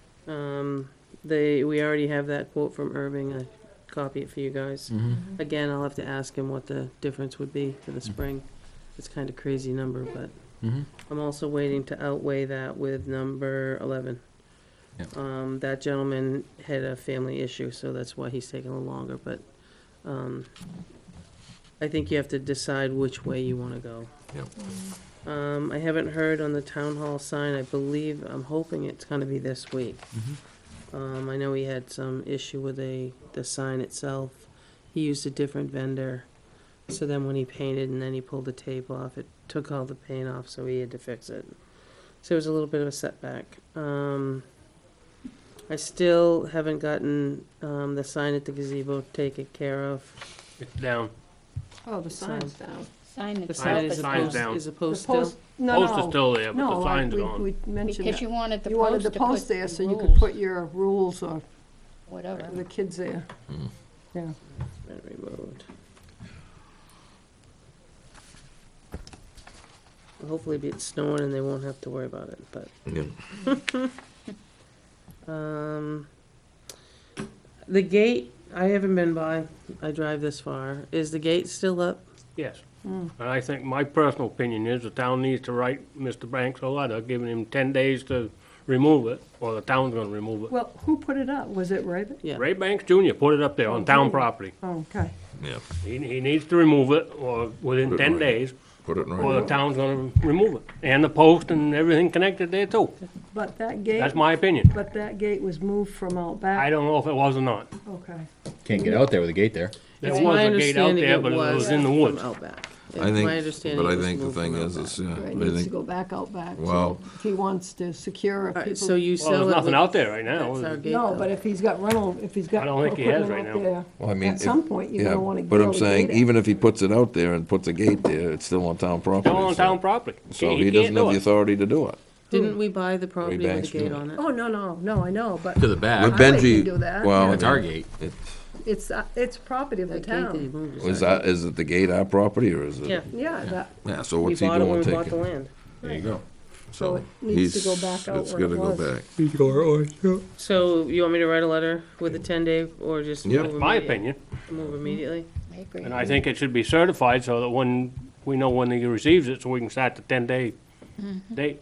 already have that quote from Irving, I copy it for you guys. Mm-hmm. Again, I'll have to ask him what the difference would be for the spring. It's kind of crazy number, but Mm-hmm. I'm also waiting to outweigh that with number 11. Yep. That gentleman had a family issue, so that's why he's taking a little longer, but, I think you have to decide which way you wanna go. Yep. I haven't heard on the town hall sign, I'm hoping it's gonna be this week. I know he had some issue with the sign itself. He used a different vendor, so then when he painted and then he pulled the tape off, it took all the paint off, so he had to fix it. So it was a little bit of a setback. I still haven't gotten, the sign at the gazebo taken care of. It's down. Oh, the sign's down. Sign The itself sign is is a Sign's post, down. is a The post still? post, no, Post is still there, but the no, sign's we- gone. We mentioned because that. you wanted the You wanted post the to post put there so you could rules, put your rules or whatever. the kids there. Yeah. Been removed. Hopefully it's snowing and they won't have to worry about it, but, Yeah. the gate, I haven't been by, I drive this far. Is the gate still up? Yes. And I think my personal opinion is the town needs to write Mr. Banks a letter giving him 10 days to remove it, or the town's gonna remove it. Well, who put it up? Was it Ray? Yeah. Ray Banks Jr. put it up there on town Junior. property. Oh, okay. Yeah. He needs to remove it, or within Put it 10 right. days, Put it in or the writing. town's gonna remove it. And the post and everything connected there too. But that gate, That's my opinion. but that gate was moved from out I back. don't know if it was or not. Okay. Can't get out there with a gate there. There It's was my a gate out understanding there, but it was in the from woods. Outback. I think, My understanding but I it was think the moved thing from is, Outback. yeah, Right, I needs to think, go back out back. So Well- if he wants to secure Alright, people. so you Well, sell there's it nothing with- out there right now. That's our gate, No, though. but if he's got rental, if he's got I don't think he has equipment right out now. there, well, I mean. at some point, you're yeah, gonna wanna but go I'm to saying, gate it. even if he puts it out there and puts a gate there, it's still on town property. Still on so- town property. So He he can't doesn't do have the it. authority to do it. Didn't we buy the property with Banks a gate do it. on it? Oh, no, I know, but To the back. With highway Benji, can do that. well, That's our gate. it's property of the That gate that he town. moved Is that, is it the gate our property, or is it? Yeah, Yeah, that, Yeah, so we what's he bought it when doing we bought the taking? land. There you go. So it needs to go back out It's where it gotta go was. back. So you want me to write a letter with a 10-day or just Yeah. move My immediately? opinion. Move immediately? I agree. And I think it should be certified so that when, we know when he receives it, so we can start the 10-day date.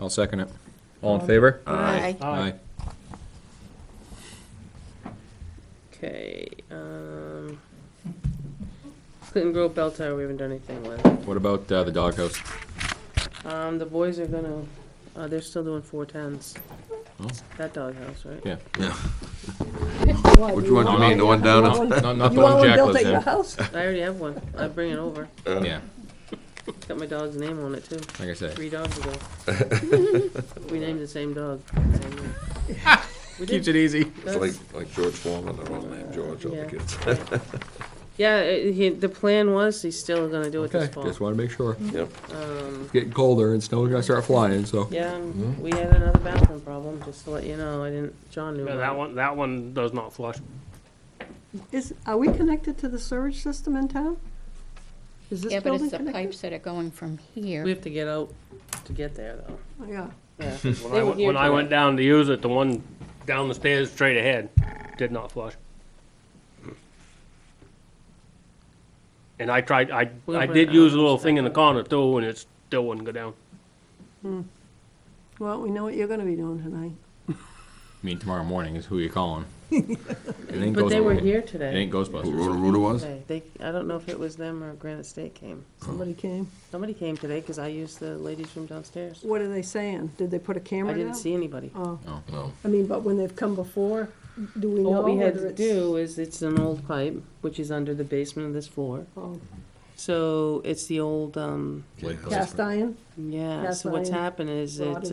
I'll second it. All in favor? Aye. Aye. Okay, Clinton Grove Bell Tower, we haven't done anything with. What about the doghouse? The boys are gonna, they're still doing 410s. Oh. That doghouse, right? Yeah. Which one do you mean, the one down at? Not You the want one one Jack built lives at your in. house? I already have one. I'd bring it over. Yeah, Got my dog's name on it too. like I said. 3 dogs ago. We named the same dog. We did. Keeps it easy. It's like George Foreman, they're all named George, all the Yeah. kids. Yeah, the plan was he's still gonna do it this Okay, fall. just wanna make sure. Yep. It's getting colder and snow's gonna start flying, so. Yeah, and we had another bathroom problem, just to let you know. I didn't, John knew Yeah, about it. that one does not flush. Are we connected to the sewage system in town? Is this Yeah, but building it's the connected? pipes that are going from here. We have to get out to get there though. Oh, yeah. Yeah. When I went down to use it, the one down the stairs straight ahead did not flush. And I tried, I We'll put did it use out. a little thing in the corner too, and it still wouldn't go down. Well, we know what you're gonna be doing tonight. I mean, tomorrow morning is who you calling. It ain't But they were Ghostbusters. here It today. ain't Who Ghostbusters. Rhoda was? Okay, I don't know if it was them or Granite State came. Somebody came. Somebody came today because I used the ladies' room downstairs. What are they saying? Did they put a camera I down? didn't see anybody. Oh, No. I mean, but when they've come before, do we know What we had whether to it's? do is, it's an old pipe, which is under the basement of this floor. Oh, So it's the old, cast iron? yeah, Cast so what's iron happened is rotted.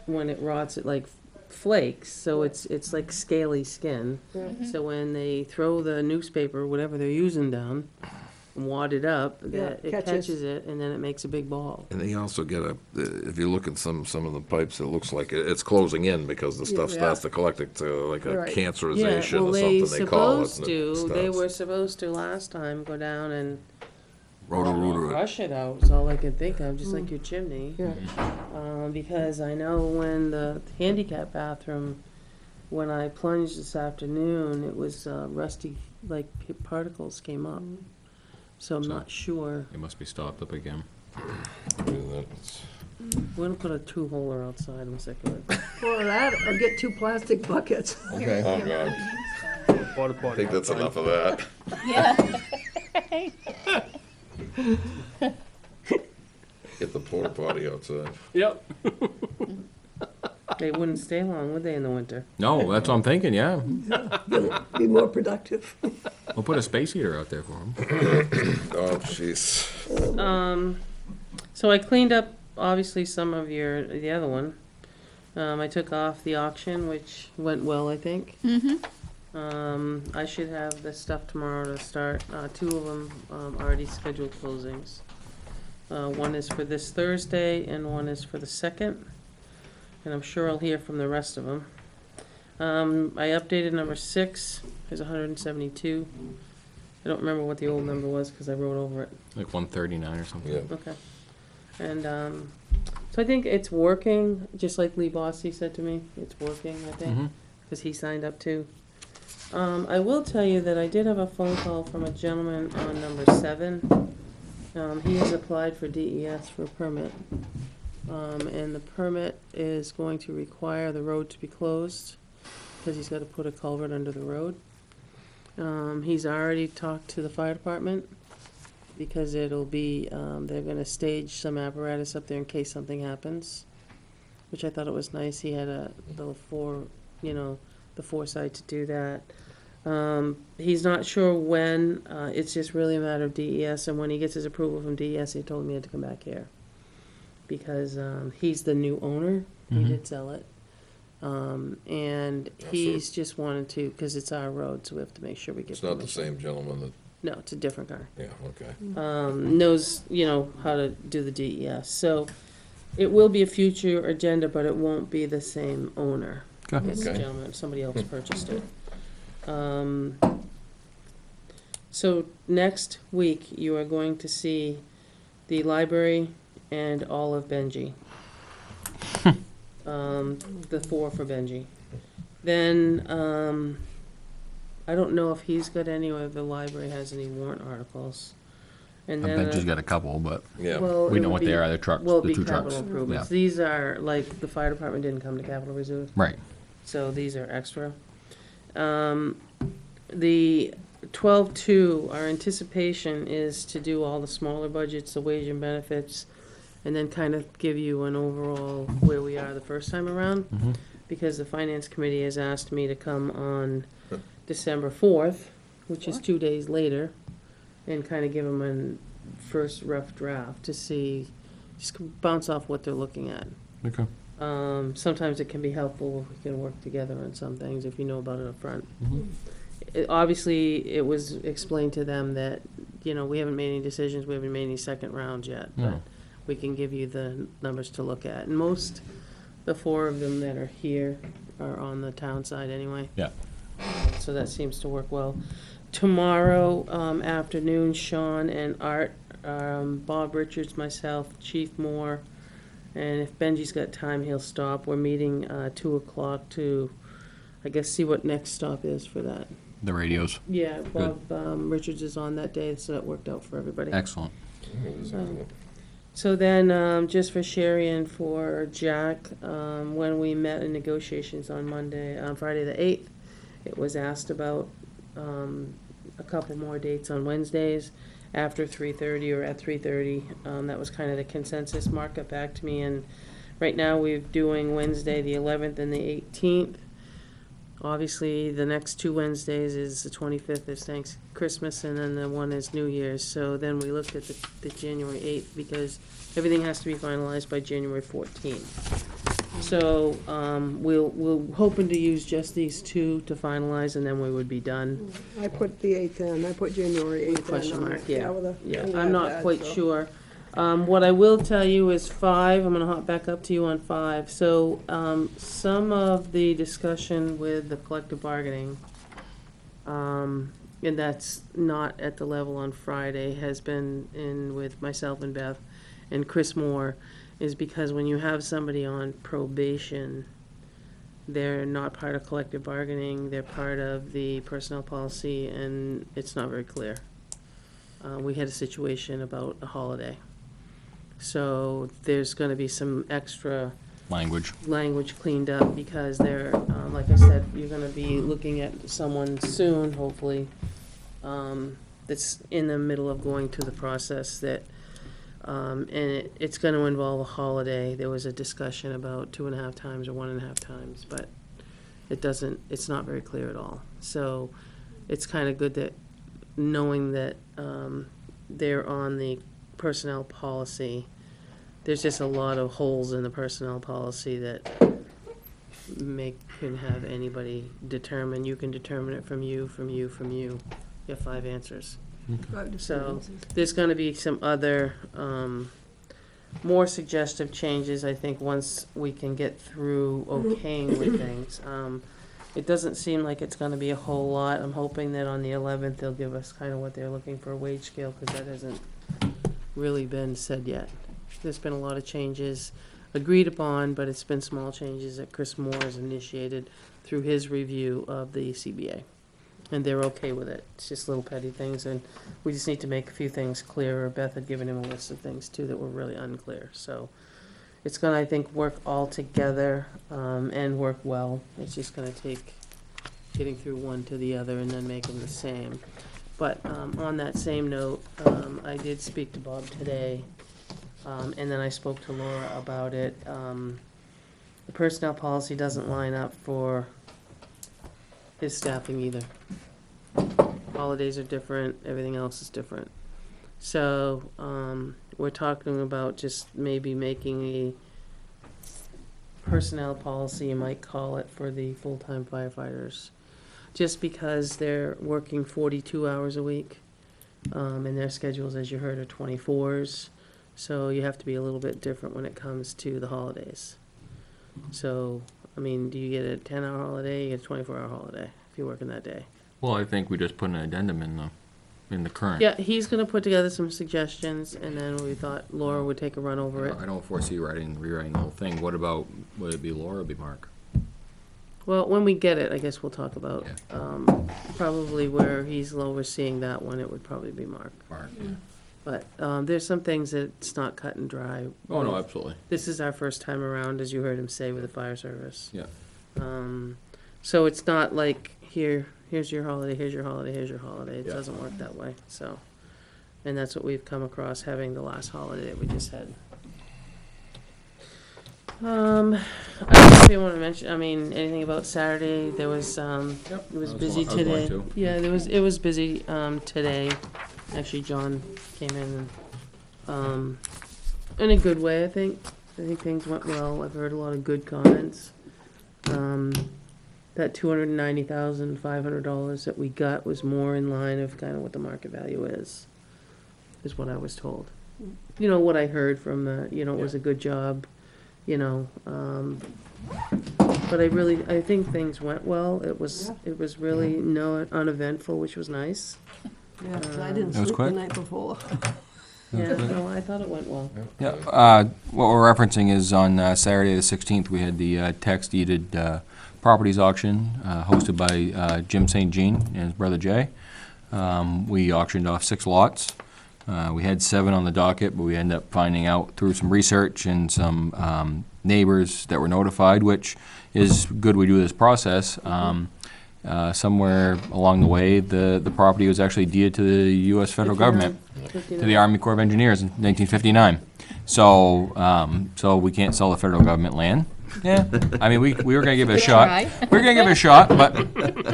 when it rots, it like flakes, so it's like scaly skin. So when they throw the newspaper, whatever they're using down, wad it up, Yeah, that it catches. catches it, and then it makes a big ball. And they also get if you look at some of the pipes, it looks like it's closing in because the stuff Yeah. starts to collect it to like a Right. cancerization Yeah, well, or they something they call it. supposed and it to, they starts. were supposed to last time go down and Roto-rooter it. crush it out, is all I could think of, just like your chimney. Yeah. Because I know when the handicap bathroom, when I plunged this afternoon, it was rusty, like particles came up. So I'm not sure. It must be stopped up again. Yeah, that's- We're gonna put a two-holer outside in a second. Or that, or get 2 plastic buckets. Okay. Oh, God. Porta potty I think that's outside. enough of that. Get the porta potty outside. Yep. They wouldn't stay long, would they, in the winter? No, that's what I'm thinking, yeah. Be more productive. We'll put a space heater out there for them. Oh, jeez. So I cleaned up, obviously, some of the other one. I took off the auction, which went well, I think. I should have the stuff tomorrow to start. 2 of them already scheduled closings. One is for this Thursday and one is for the 2nd. And I'm sure I'll hear from the rest of them. I updated number 6, there's 172. I don't remember what the old number was because I wrote over it. Like 139 or something. Yeah. Okay. And so I think it's working, just like Lee Bossy said to me, it's working, I think, because he signed up too. I will tell you that I did have a phone call from a gentleman on number 7. He has applied for DES for a permit. And the permit is going to require the road to be closed because he's got to put a culvert under the road. He's already talked to the fire department because it'll be, they're gonna stage some apparatus up there in case something happens, which I thought it was nice. He had the foresight to do that. He's not sure when, it's just really a matter of DES, and when he gets his approval from DES, he told me he had to come back here. Because he's the new owner, he did sell it. And he's just wanted to, because it's our road, so we have to make sure we get It's not the permission. same gentleman that, No, it's a different guy. yeah, okay. Knows, how to do the DES. So it will be a future agenda, but it won't be the same owner. It's a Okay. gentleman, somebody else purchased it. So next week, you are going to see the library and all of Benji. The 4 for Benji. Then, I don't know if he's got any, or if the library has any warrant articles. And I then, bet she's got a couple, but Yeah. well, we it know would what be- they are. They're trucks, Well, the it'd 2 be trucks. capital improvements. Yeah. These are, like, the fire department didn't come to capital reserve, Right. so these are extra. The 12-2, our anticipation is to do all the smaller budgets, the wage and benefits, and then kind of give you an overall where we are the first time around. Because the finance committee has asked me to come on December 4th, which is 2 days later, and kind of give them a first rough draft to see, just bounce off what they're looking at. Okay. Sometimes it can be helpful if we can work together on some things if you know about it up front. Obviously, it was explained to them that, we haven't made any decisions, we haven't made any second rounds yet, but No. we can give you the numbers to look at. And the 4 of them that are here are on the town side anyway. Yeah. So that seems to work well. Tomorrow afternoon, Sean and Art, Bob Richards, myself, Chief Moore, and if Benji's got time, he'll stop. We're meeting 2 o'clock to, I guess, see what next stop is for that. The radios. Yeah, Bob Richards is on that day, so that worked out for everybody. Excellent. So then, just for Sherry and for Jack, when we met in negotiations on Friday the 8th, it was asked about a couple more dates on Wednesdays after 3:30 or at 3:30. That was kind of the consensus. Mark got back to me, and right now we're doing Wednesday the 11th and the 18th. Obviously, the next 2 Wednesdays is the 25th is Christmas, and then the one is New Year's. So then we looked at the January 8th because everything has to be finalized by January 14th. So we're hoping to use just these 2 to finalize, and then we would be done. I put the 8th in, I put January 8th in. Question mark, yeah. with a Yeah, thing I'm like not that, quite so. sure. What I will tell you is 5, I'm gonna hop back up to you on 5. So, some of the discussion with the collective bargaining, and that's not at the level on Friday, has been in with myself and Beth and Chris Moore, is because when you have somebody on probation, they're not part of collective bargaining, they're part of the personnel policy, and it's not very clear. We had a situation about a holiday. So there's gonna be some extra Language. language cleaned up because they're, like I said, you're gonna be looking at someone soon, hopefully, that's in the middle of going through the process that, and it's gonna involve a holiday. There was a discussion about 2.5 times or 1.5 times, but it's not very clear at all. So it's kinda good that, knowing that, they're on the personnel policy. There's just a lot of holes in the personnel policy that can have anybody determine. You can determine it from you. You have 5 answers. So there's gonna be some other, more suggestive changes, I think, once we can get through okaying with things. It doesn't seem like it's gonna be a whole lot. I'm hoping that on the 11th, they'll give us kind of what they're looking for a wage scale, because that hasn't really been said yet. There's been a lot of changes agreed upon, but it's been small changes that Chris Moore has initiated through his review of the CBA. And they're okay with it. It's just little petty things, and we just need to make a few things clearer. Beth had given him a list of things, too, that were really unclear. So it's gonna, I think, work all together, and work well. It's just gonna take getting through one to the other and then making the same. But on that same note, I did speak to Bob today, and then I spoke to Laura about it. The personnel policy doesn't line up for his staffing either. Holidays are different, everything else is different. So we're talking about just maybe making a personnel policy, you might call it, for the full-time firefighters. Just because they're working 42 hours a week, and their schedules, as you heard, are 24s. So you have to be a little bit different when it comes to the holidays. So, I mean, do you get a 10-hour holiday? You get a 24-hour holiday if you're working that day. Well, I think we just put an addendum in the current. Yeah, he's gonna put together some suggestions, and then we thought Laura would take a run over it. I don't foresee rewriting the whole thing. What about, would it be Laura or be Mark? Well, when we get it, I guess we'll talk about, probably where he's overseeing that one, it would probably be Mark. Mark. But there's some things that it's not cut and dry. Oh, no, absolutely. This is our first time around, as you heard him say, with the fire service. Yeah. So it's not like, here's your holiday, here's your holiday, here's your holiday. It Yeah. doesn't work that way, so. And that's what we've come across, having the last holiday that we just had. I don't know if you want to mention, I mean, anything about Saturday. There was, it was busy I was going today. to. Yeah, it was busy today. Actually, John came in a good way, I think. I think things went well. I've heard a lot of good comments. That $290,500 that we got was more in line of kind of what the market value is what I was told. You know, what I heard from it was a good job, but I think things went well. It was really uneventful, which was nice. Yeah, 'cause I didn't It was sleep the quick. night before. Yeah, no, I thought it went well. Yeah, what we're referencing is on Saturday the 16th, we had the tax deeded properties auction hosted by Jim St. Jean and his brother Jay. We auctioned off 6 lots. We had 7 on the docket, but we ended up finding out through some research and some neighbors that were notified, which is good we do this process. Somewhere along the way, the property was actually deeded to the U.S. federal government, to the Army Corps of Engineers in 1959. So, so we can't sell the federal government land. Yeah, I mean, we were gonna give it a shot. Try. We were gonna give it a shot, but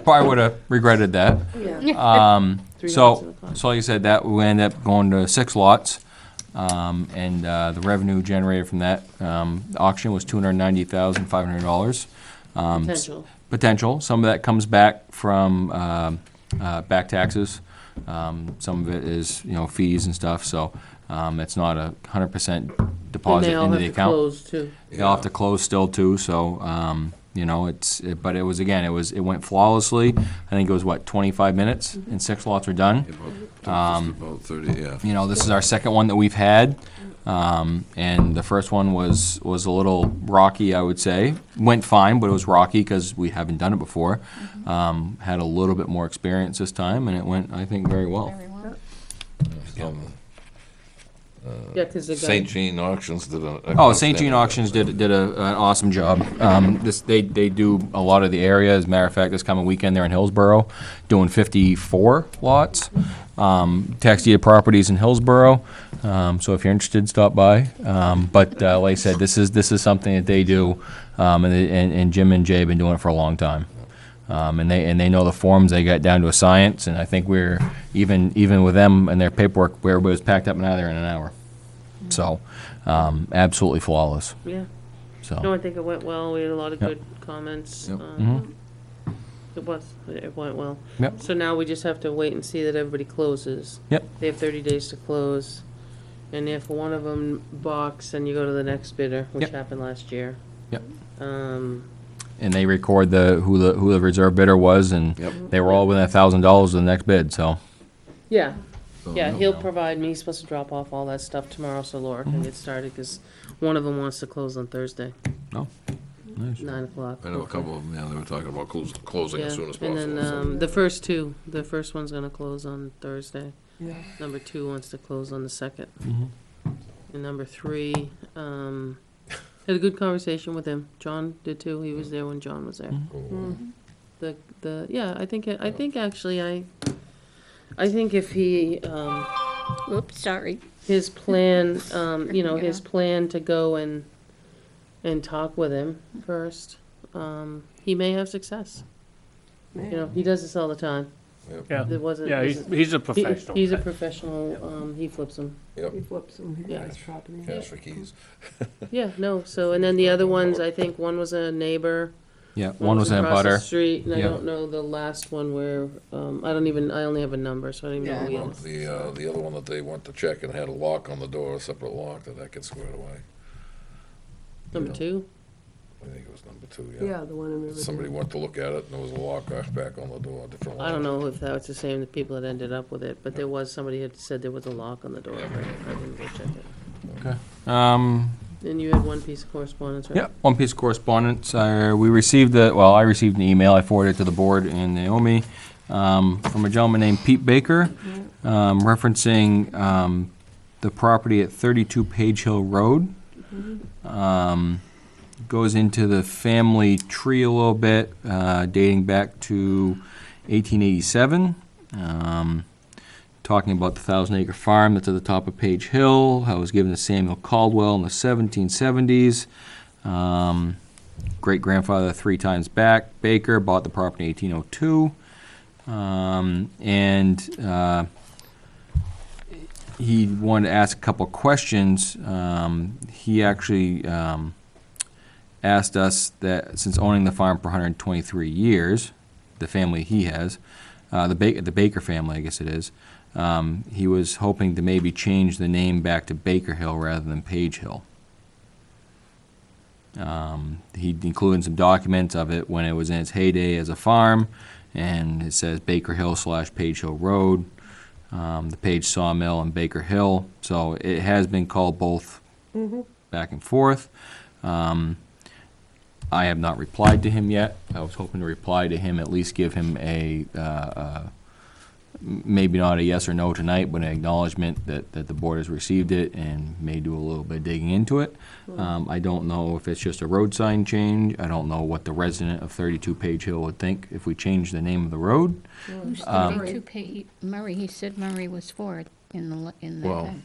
probably would have regretted that. Yeah. 3 lots So, and a closet. so like I said, that we ended up going to 6 lots, and the revenue generated from that auction was $290,500. Potential. Potential. Some of that comes back from back taxes. Some of it is fees and stuff. So it's not a 100% deposit And they all into have the to account. close too. They all have to close still too. So but it was it went flawlessly. I think it was 25 minutes, and 6 lots were done. About 30, yeah. This is our second one that we've had. And the first one was a little rocky, I would say. Went fine, but it was rocky because we haven't done it before. Had a little bit more experience this time, and it went, I think, very well. Very well. Yeah, because the guy. St. Jean Auctions did a. Oh, St. Jean Auctions did an awesome job. They do a lot of the area. As a matter of fact, this coming weekend they're in Hillsborough, doing 54 lots. Tax deeded properties in Hillsborough. So if you're interested, stop by. But like I said, this is something that they do, and Jim and Jay have been doing it for a long time. And they know the forms. They got down to a science, and I think we're even with them and their paperwork, where it was packed up and out of there in an hour. So, absolutely flawless. Yeah. So. No, I think it went well. We had a lot of Yep. good comments. Yep. It went well. Yep. So now we just have to wait and see that everybody closes. Yep. They have 30 days to close. And if one of them balks, then you go to the next bidder, which Yep. happened last year. Yep. Um, And they record who the reserve bidder was, and Yep. they were all within $1,000 of the next bid. So. yeah. So, Yeah, no, he'll no. provide me, he's supposed to drop off all that stuff tomorrow so Laura can get started, because one of them wants to close on Thursday, Oh. Nice. 9 o'clock. I know a couple of them, yeah, they were talking about closing as soon as possible. And then, the first one's gonna close on Thursday. Yeah. Number 2 wants to close on the 2nd. And number 3, had a good conversation with him. John did too, he was there when John was there. Yeah, I think actually, I think if he, Oops, sorry. his plan, his plan to go and talk with him first, he may have success. You know, he does this all the time. Yeah, There wasn't. yeah, he's a professional. He's a professional, he flips them. He flips them, he Yeah. buys property. Cash for keys. Yeah, no, so, and then the other ones, I think one was a neighbor. Yeah, one was in a across the butter. street, and I Yep. don't know the last one where, I only have a number, so I don't even know who he is. The other one that they went to check and had a lock on the door, a separate lock, that gets squared away. Number 2? I think it was number 2, Yeah, the one in Riverdale. Somebody went to look at it, and there was a lock back on the door, a different lock. I don't know if that was the same, the people that ended up with it, but there was, somebody had said there was a lock on the door, but I didn't go check it. Okay. And you had one piece of correspondence, right? Yeah, one piece of correspondence. I received an email. I forwarded it to the board and Naomi from a gentleman named Pete Baker, referencing the property at 32 Page Hill Road. Goes into the family tree a little bit, dating back to 1887. Talking about the 1,000-acre farm that's at the top of Page Hill, how it was given to Samuel Caldwell in the 1770s. Great-grandfather 3 times back, Baker, bought the property in 1802. He wanted to ask a couple questions. He actually asked us that, since owning the farm for 123 years, the family he has, the Baker family, I guess it is, he was hoping to maybe change the name back to Baker Hill rather than Page Hill. He included some documents of it when it was in its heyday as a farm, and it says Baker Hill / Page Hill Road, the Page Sawmill and Baker Hill. So it has been called both back and forth. I have not replied to him yet. I was hoping to reply to him, at least give him a, maybe not a yes or no tonight, but an acknowledgement that the board has received it and may do a little bit of digging into it. I don't know if it's just a road sign change. I don't know what the resident of 32 Page Hill would think if we changed the name of the road. Who's 32 Murray, he said Murray was for it in the Well, thing.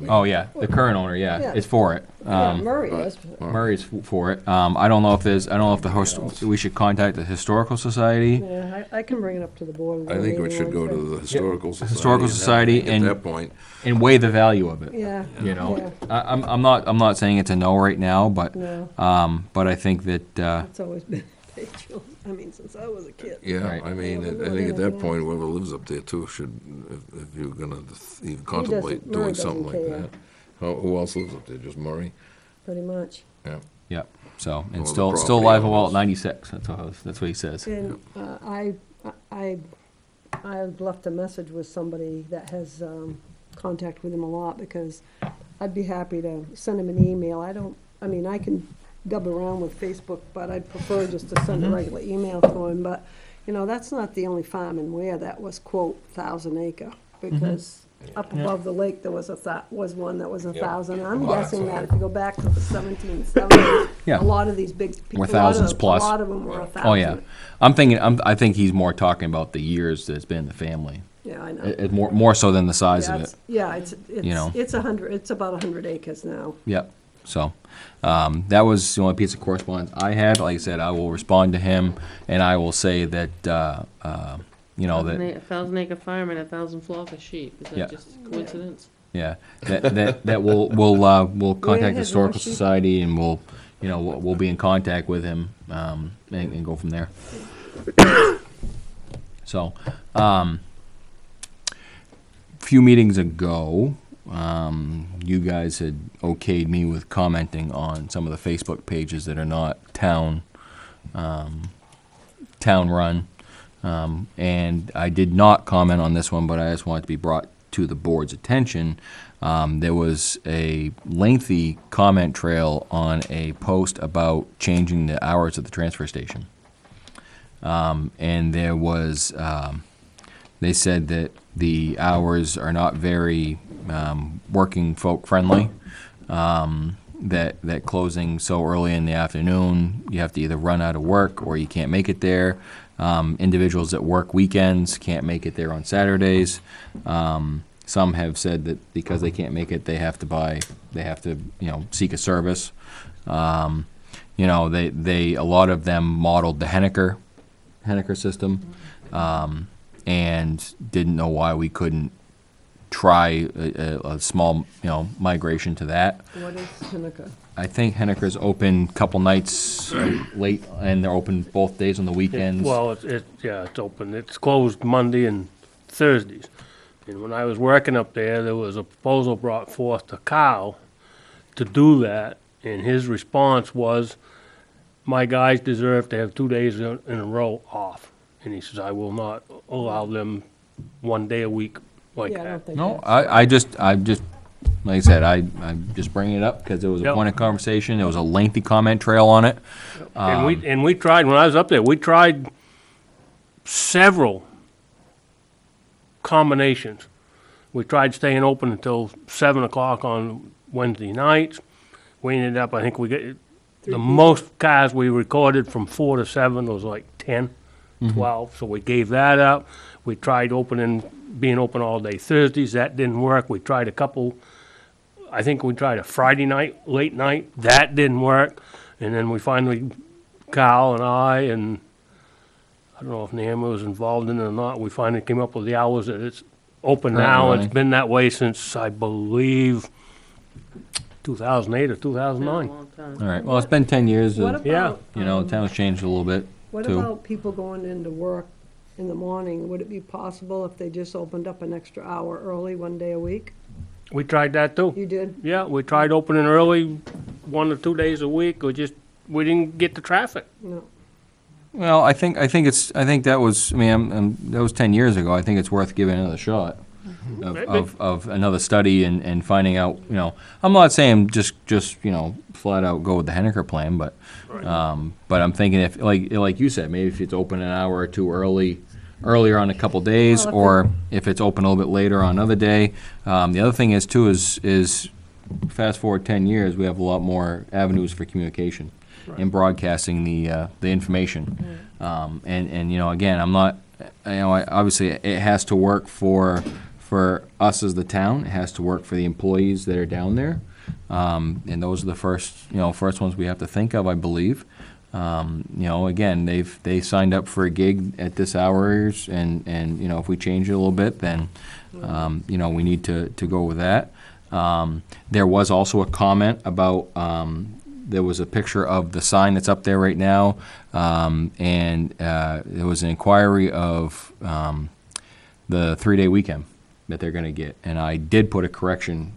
Oh, yeah, the current owner, yeah, Yeah. is for it. Yeah, Murray is. Murray's for it. I don't know if we should contact the Historical Society. Yeah, I can bring it up to the board. I think it should go to the Historical Society. Historical Society At and- that point, And weigh the value of it. Yeah. You know, Yeah. I'm not saying it's a no right now, but No. but I think that It's always been Page Hill, since I was a kid. yeah, Right. I mean, I think at that point, whoever lives up there too should, if you're gonna even contemplate Murray doing something doesn't like care. that. Who else lives up there? Just Murray? Pretty much. Yeah. yeah. So and Well, the still property alive and well at owners. 96. That's what he says. And I've left a message with somebody that has contact with him a lot, because I'd be happy to send him an email. I can gub around with Facebook, but I'd prefer just to send a regular email to him. But, that's not the only farm in Weare that was, quote, 1,000 acre, because up above the lake, there was was one that was 1,000. I'm guessing that if you go back to the 1770s, Yeah. a lot of these big. Were thousands plus. A lot of them were 1,000. Oh, yeah. I think he's more talking about the years that it's been in the family. Yeah, I know. More so than the size Yeah, of it's- it. Yeah, it's, You know. it's 100, it's about 100 acres now. Yep. So, that was the only piece of correspondence I had. Like I said, I will respond to him, and I will say that, you know, that, 1,000-acre farm and 1,000 flock of sheep. Is Yeah. that just coincidence? yeah, that we'll contact the has Historical more sheep. Society, and we'll be in contact with him, and go from there. So, few meetings ago, you guys had okayed me with commenting on some of the Facebook pages that are not town run. And I did not comment on this one, but I just want it to be brought to the board's attention. There was a lengthy comment trail on a post about changing the hours at the transfer station. And there was, they said that the hours are not very working folk friendly. That closing so early in the afternoon, you have to either run out of work or you can't make it there. Individuals that work weekends can't make it there on Saturdays. Some have said that because they can't make it, they have to seek a service. A lot of them modeled the Henniker system, and didn't know why we couldn't try a small, migration to that. What is Seneca? I think Henniker's open couple nights late, and they're open both days on the weekends. Well, it's open. It's closed Monday and Thursdays. And when I was working up there was a proposal brought forth to Kyle to do that, and his response was, my guys deserve to have 2 days in a row off. And he says, I will not allow them 1 day a week like Yeah, I that. don't think No, that's. I just, like I said, I'm just bringing it up because there was a Yep. point of conversation. There was a lengthy comment trail on it. And we tried, when I was up there, we tried several combinations. We tried staying open until 7 o'clock on Wednesday nights. We ended up, I think we get, the most cars we recorded from 4 to 7 was like 10, 12, so we gave that up. We tried being open all day Thursdays, that didn't work. We tried a couple, I think we tried a Friday night, late night, that didn't work. And then we finally, Kyle and I don't know if Naomi was involved in it or not, we finally came up with the hours that it's open now. Currently. It's been that way since, I believe, 2008 or 2009. Long time. All right, well, it's been 10 years. What Of, Yeah. about, the town's changed a little bit, what too. about people going into work in the morning? Would it be possible if they just opened up an extra hour early 1 day a week? We tried that too. You did? Yeah, we tried opening early 1 or 2 days a week, we didn't get the traffic. No. Well, I think that was, that was 10 years ago. I think it's worth giving another shot Maybe. of another study and finding out, I'm not saying just flat out go with the Henniker plan, but I'm thinking if, like you said, maybe if it's open an hour or two earlier on a couple days, Well, if or if it's open a little bit later on another day. The other thing is too, is fast forward 10 years, we have a lot more avenues for communication and broadcasting the information. And again, I'm not, obviously it has to work for us as the town. It has to work for the employees that are down there. And those are the first ones we have to think of, I believe. Again, they signed up for a gig at this hours, and if we change it a little bit, then we need to go with that. There was also a comment about there was a picture of the sign that's up there right now, and there was an inquiry of the 3-day weekend that they're going to get, and I did put a correction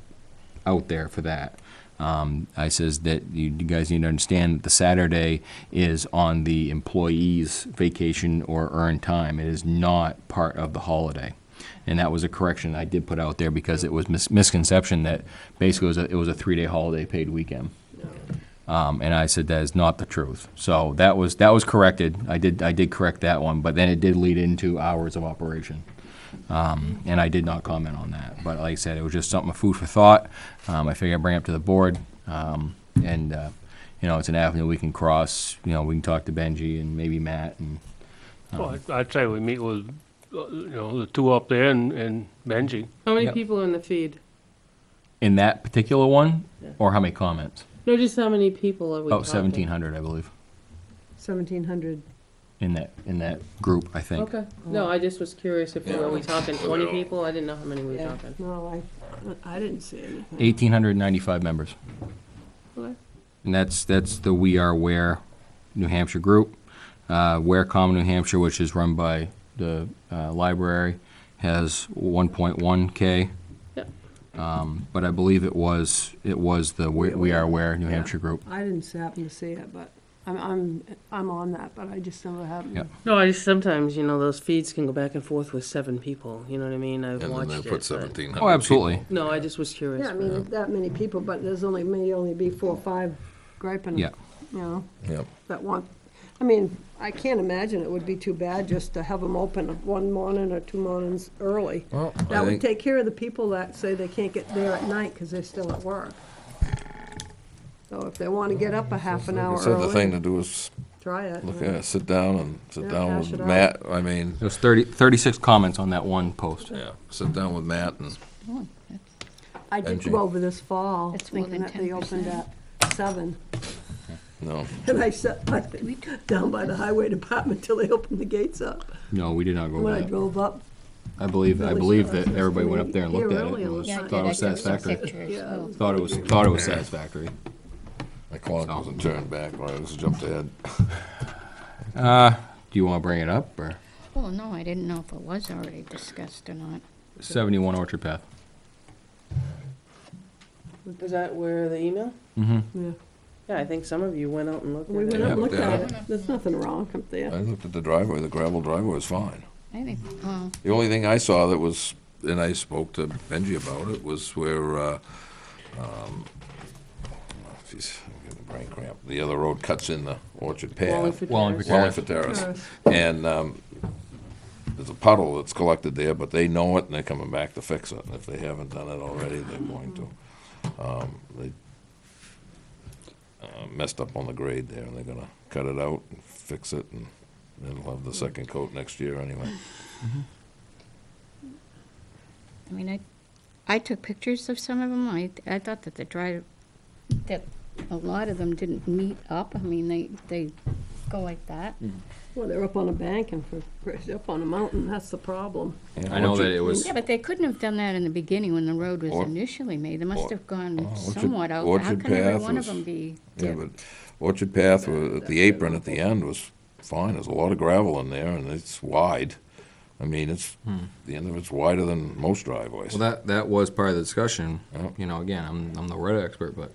out there for that. I says that you guys need to understand that the Saturday is on the employee's vacation or earned time. It is not part of the holiday. And that was a correction I did put out there because it was misconception that basically it was a 3-day holiday paid weekend. And I said that is not the truth. So that was corrected. I did correct that one, but then it did lead into hours of operation. And I did not comment on that. But like I said, it was just something, food for thought. I figured I'd bring it up to the board. It's an avenue we can cross. We can talk to Benji and maybe Matt. And Well, I'd say we meet with, the two up there and Benji. How many Yep. people are in the feed? in that particular one, Yeah. or how many comments? No, just how many people are we About talking? 1,700, I believe, 1,700. in that group, I think. Okay. No, I just was curious if, were we talking 20 Yeah. people? I didn't know how many we were Yeah. talking. No, I didn't see anything. 1,895 members. Okay. And that's the Weare New Hampshire group. Weare Common New Hampshire, which is run by the library, has 1.1K. Yep. But I believe it was the We Are Weare New Hampshire group. I didn't happen to see it, but I'm on that, but I just never happened. Yep. No, I just sometimes, those feeds can go back and forth with 7 people. You know what I mean? I've And then watched they it. put but- 1,700. Oh, absolutely. No, I just was curious. Yeah, I mean, that many people, but there's may only be 4 or 5 griping, Yeah. Yep. that want, I mean, I can't imagine it would be too bad just to have them open one morning or 2 mornings early. Well, That I would think, take care of the people that say they can't get there at night because they're still at work. So if they want to get up a half an like hour I said, the thing early, to do is try it. look at it, sit down Yeah, hash with it out. Matt. I mean, There was 36 comments on that one post. yeah, sit down with Matt and Oh, that's- I did Benji. go over this fall, That's more thinking than that they opened 10%. at 7. no. And I sat down by the highway department till they opened the gates up. No, we did not go When over I that. drove up, I believe Really that sure. everybody went up there and looked Here at it. early and on was- the Yeah, I sign. Thought it did. was I took some satisfactory. pictures, Yeah. so- Thought it was satisfactory. My clock wasn't turned back, right? I just jumped ahead. Do you want to bring it up, or? Well, no, I didn't know if it was already discussed or not. 71 Orchard Path. Is that where the email? Mm-hmm. yeah. Yeah, I think some of you went out and looked at it. We went up and looked Yeah. at it. There's nothing wrong up there. I looked at the driveway, the gravel driveway was fine. I think, well, The only thing I saw that was, and I spoke to Benji about it, was where, geez, I'm getting a brain cramp. The other road cuts in the Orchard Path. Wallingford Wallingford Terrace. Wallingford Terrace. Terrace. And there's a puddle that's collected there, but they know it and they're coming back to fix it. And if they haven't done it already, they're going to. They messed up on the grade there and they're gonna cut it out and fix it and then we'll have the second coat next year anyway. I mean, I took pictures of some of them. I thought that that a lot of them didn't meet up. I mean, they go like that. Well, they're up on a bank and up on a mountain, that's the problem. Yeah, I know Orchard- that it was. Yeah, but they couldn't have done that in the beginning when the road was Or- initially made. They must or- have gone Orchard- somewhat out. How Orchard can every Path one of was- them be Yeah, dipped? but Orchard Path, the apron at the end was fine. There's a lot of gravel in there and it's wide. I mean, the end of it's wider than most driveways. Well, that was part of the discussion. Yeah. Again, I'm the road expert, but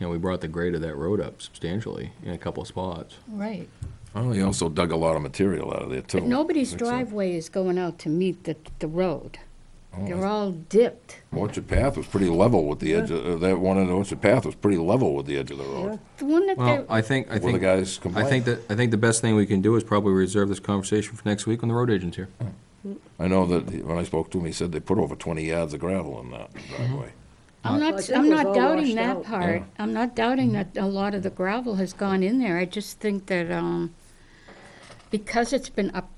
we brought the grade of that road up substantially in a couple of spots. Right. Well, he also dug a lot of material out of there too. But nobody's Like so. driveway is going out to meet the road. Oh, They're all dipped. Orchard Path was pretty level with the edge of, that one in Orchard Path was pretty level with the edge of the road. The one that Well, they're, I think Where the guys complained. I think the best thing we can do is probably reserve this conversation for next week when the road agent's here. I know that when I spoke to him, he said they put over 20 yards of gravel in that driveway. I'm I not, think I'm it was not all doubting washed that out. part. I'm not doubting that a lot of the gravel has gone in there. I just think that, because it's been up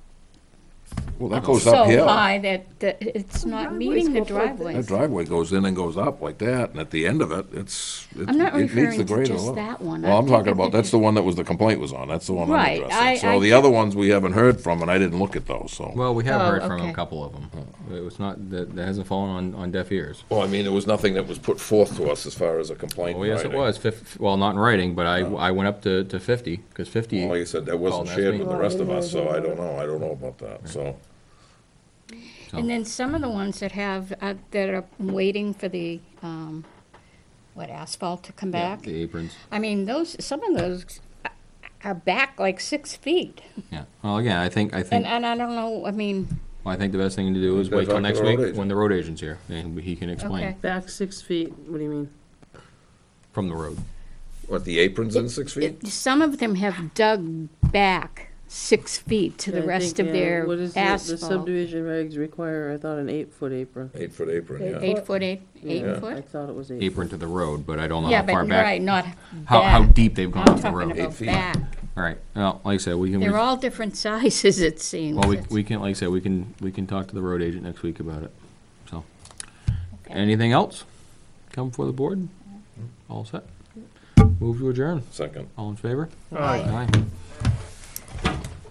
Well, that goes so uphill. high that it's not meeting the driveways go up there. That driveways. driveway goes in and goes up like that, and at the end of it, I'm not it meets referring the to grade a just little. that one. Well, I'm I'm talking thinking about, that's the one that was the complaint was on, that's the one I'm Right, addressing. I So the get- other ones we haven't heard from, and I didn't look at those, so. Well, we have Oh, heard from okay. a couple of them. It was not that hasn't fallen on deaf ears. Well, I mean, there was nothing that was put forth to us as far as a complaint. Oh, yes, it writing. was. Well, not in writing, but I went up to 50 because 50. Well, like I said, that wasn't called and shared asked with me. the rest of us, so I don't know about that, so. And then some of the ones that that are waiting for the, asphalt to come Yeah, back. the aprons. I mean, some of those are back like 6 feet. Yeah. Well, again, I think And I don't know, I mean, Well, I think the best thing to do is Better wait till talk to next the road week agent. when the road agent's here, and he can explain Okay. Back 6 feet, what do you mean? from the road. What, the aprons in 6 feet? some of them have dug back 6 feet to the Yeah, I rest think, of yeah, their what is it? The asphalt. subdivision regs require, I thought, an 8-foot apron. 8-foot apron, yeah. 8 foot, 8 Yeah, foot? I thought it was 8. Apron to the road, but I don't know Yeah, how far but back. right, not How back. deep they've gone I'm off the talking road. about 8 feet. back. All right, well, like I said, we can. They're all different sizes, it seems. Well, It's- we can, like I said, we can talk to the road agent next week about it, so. Anything else come before the board? All set? Move to adjourn. Second. All in favor? Aye. Aye.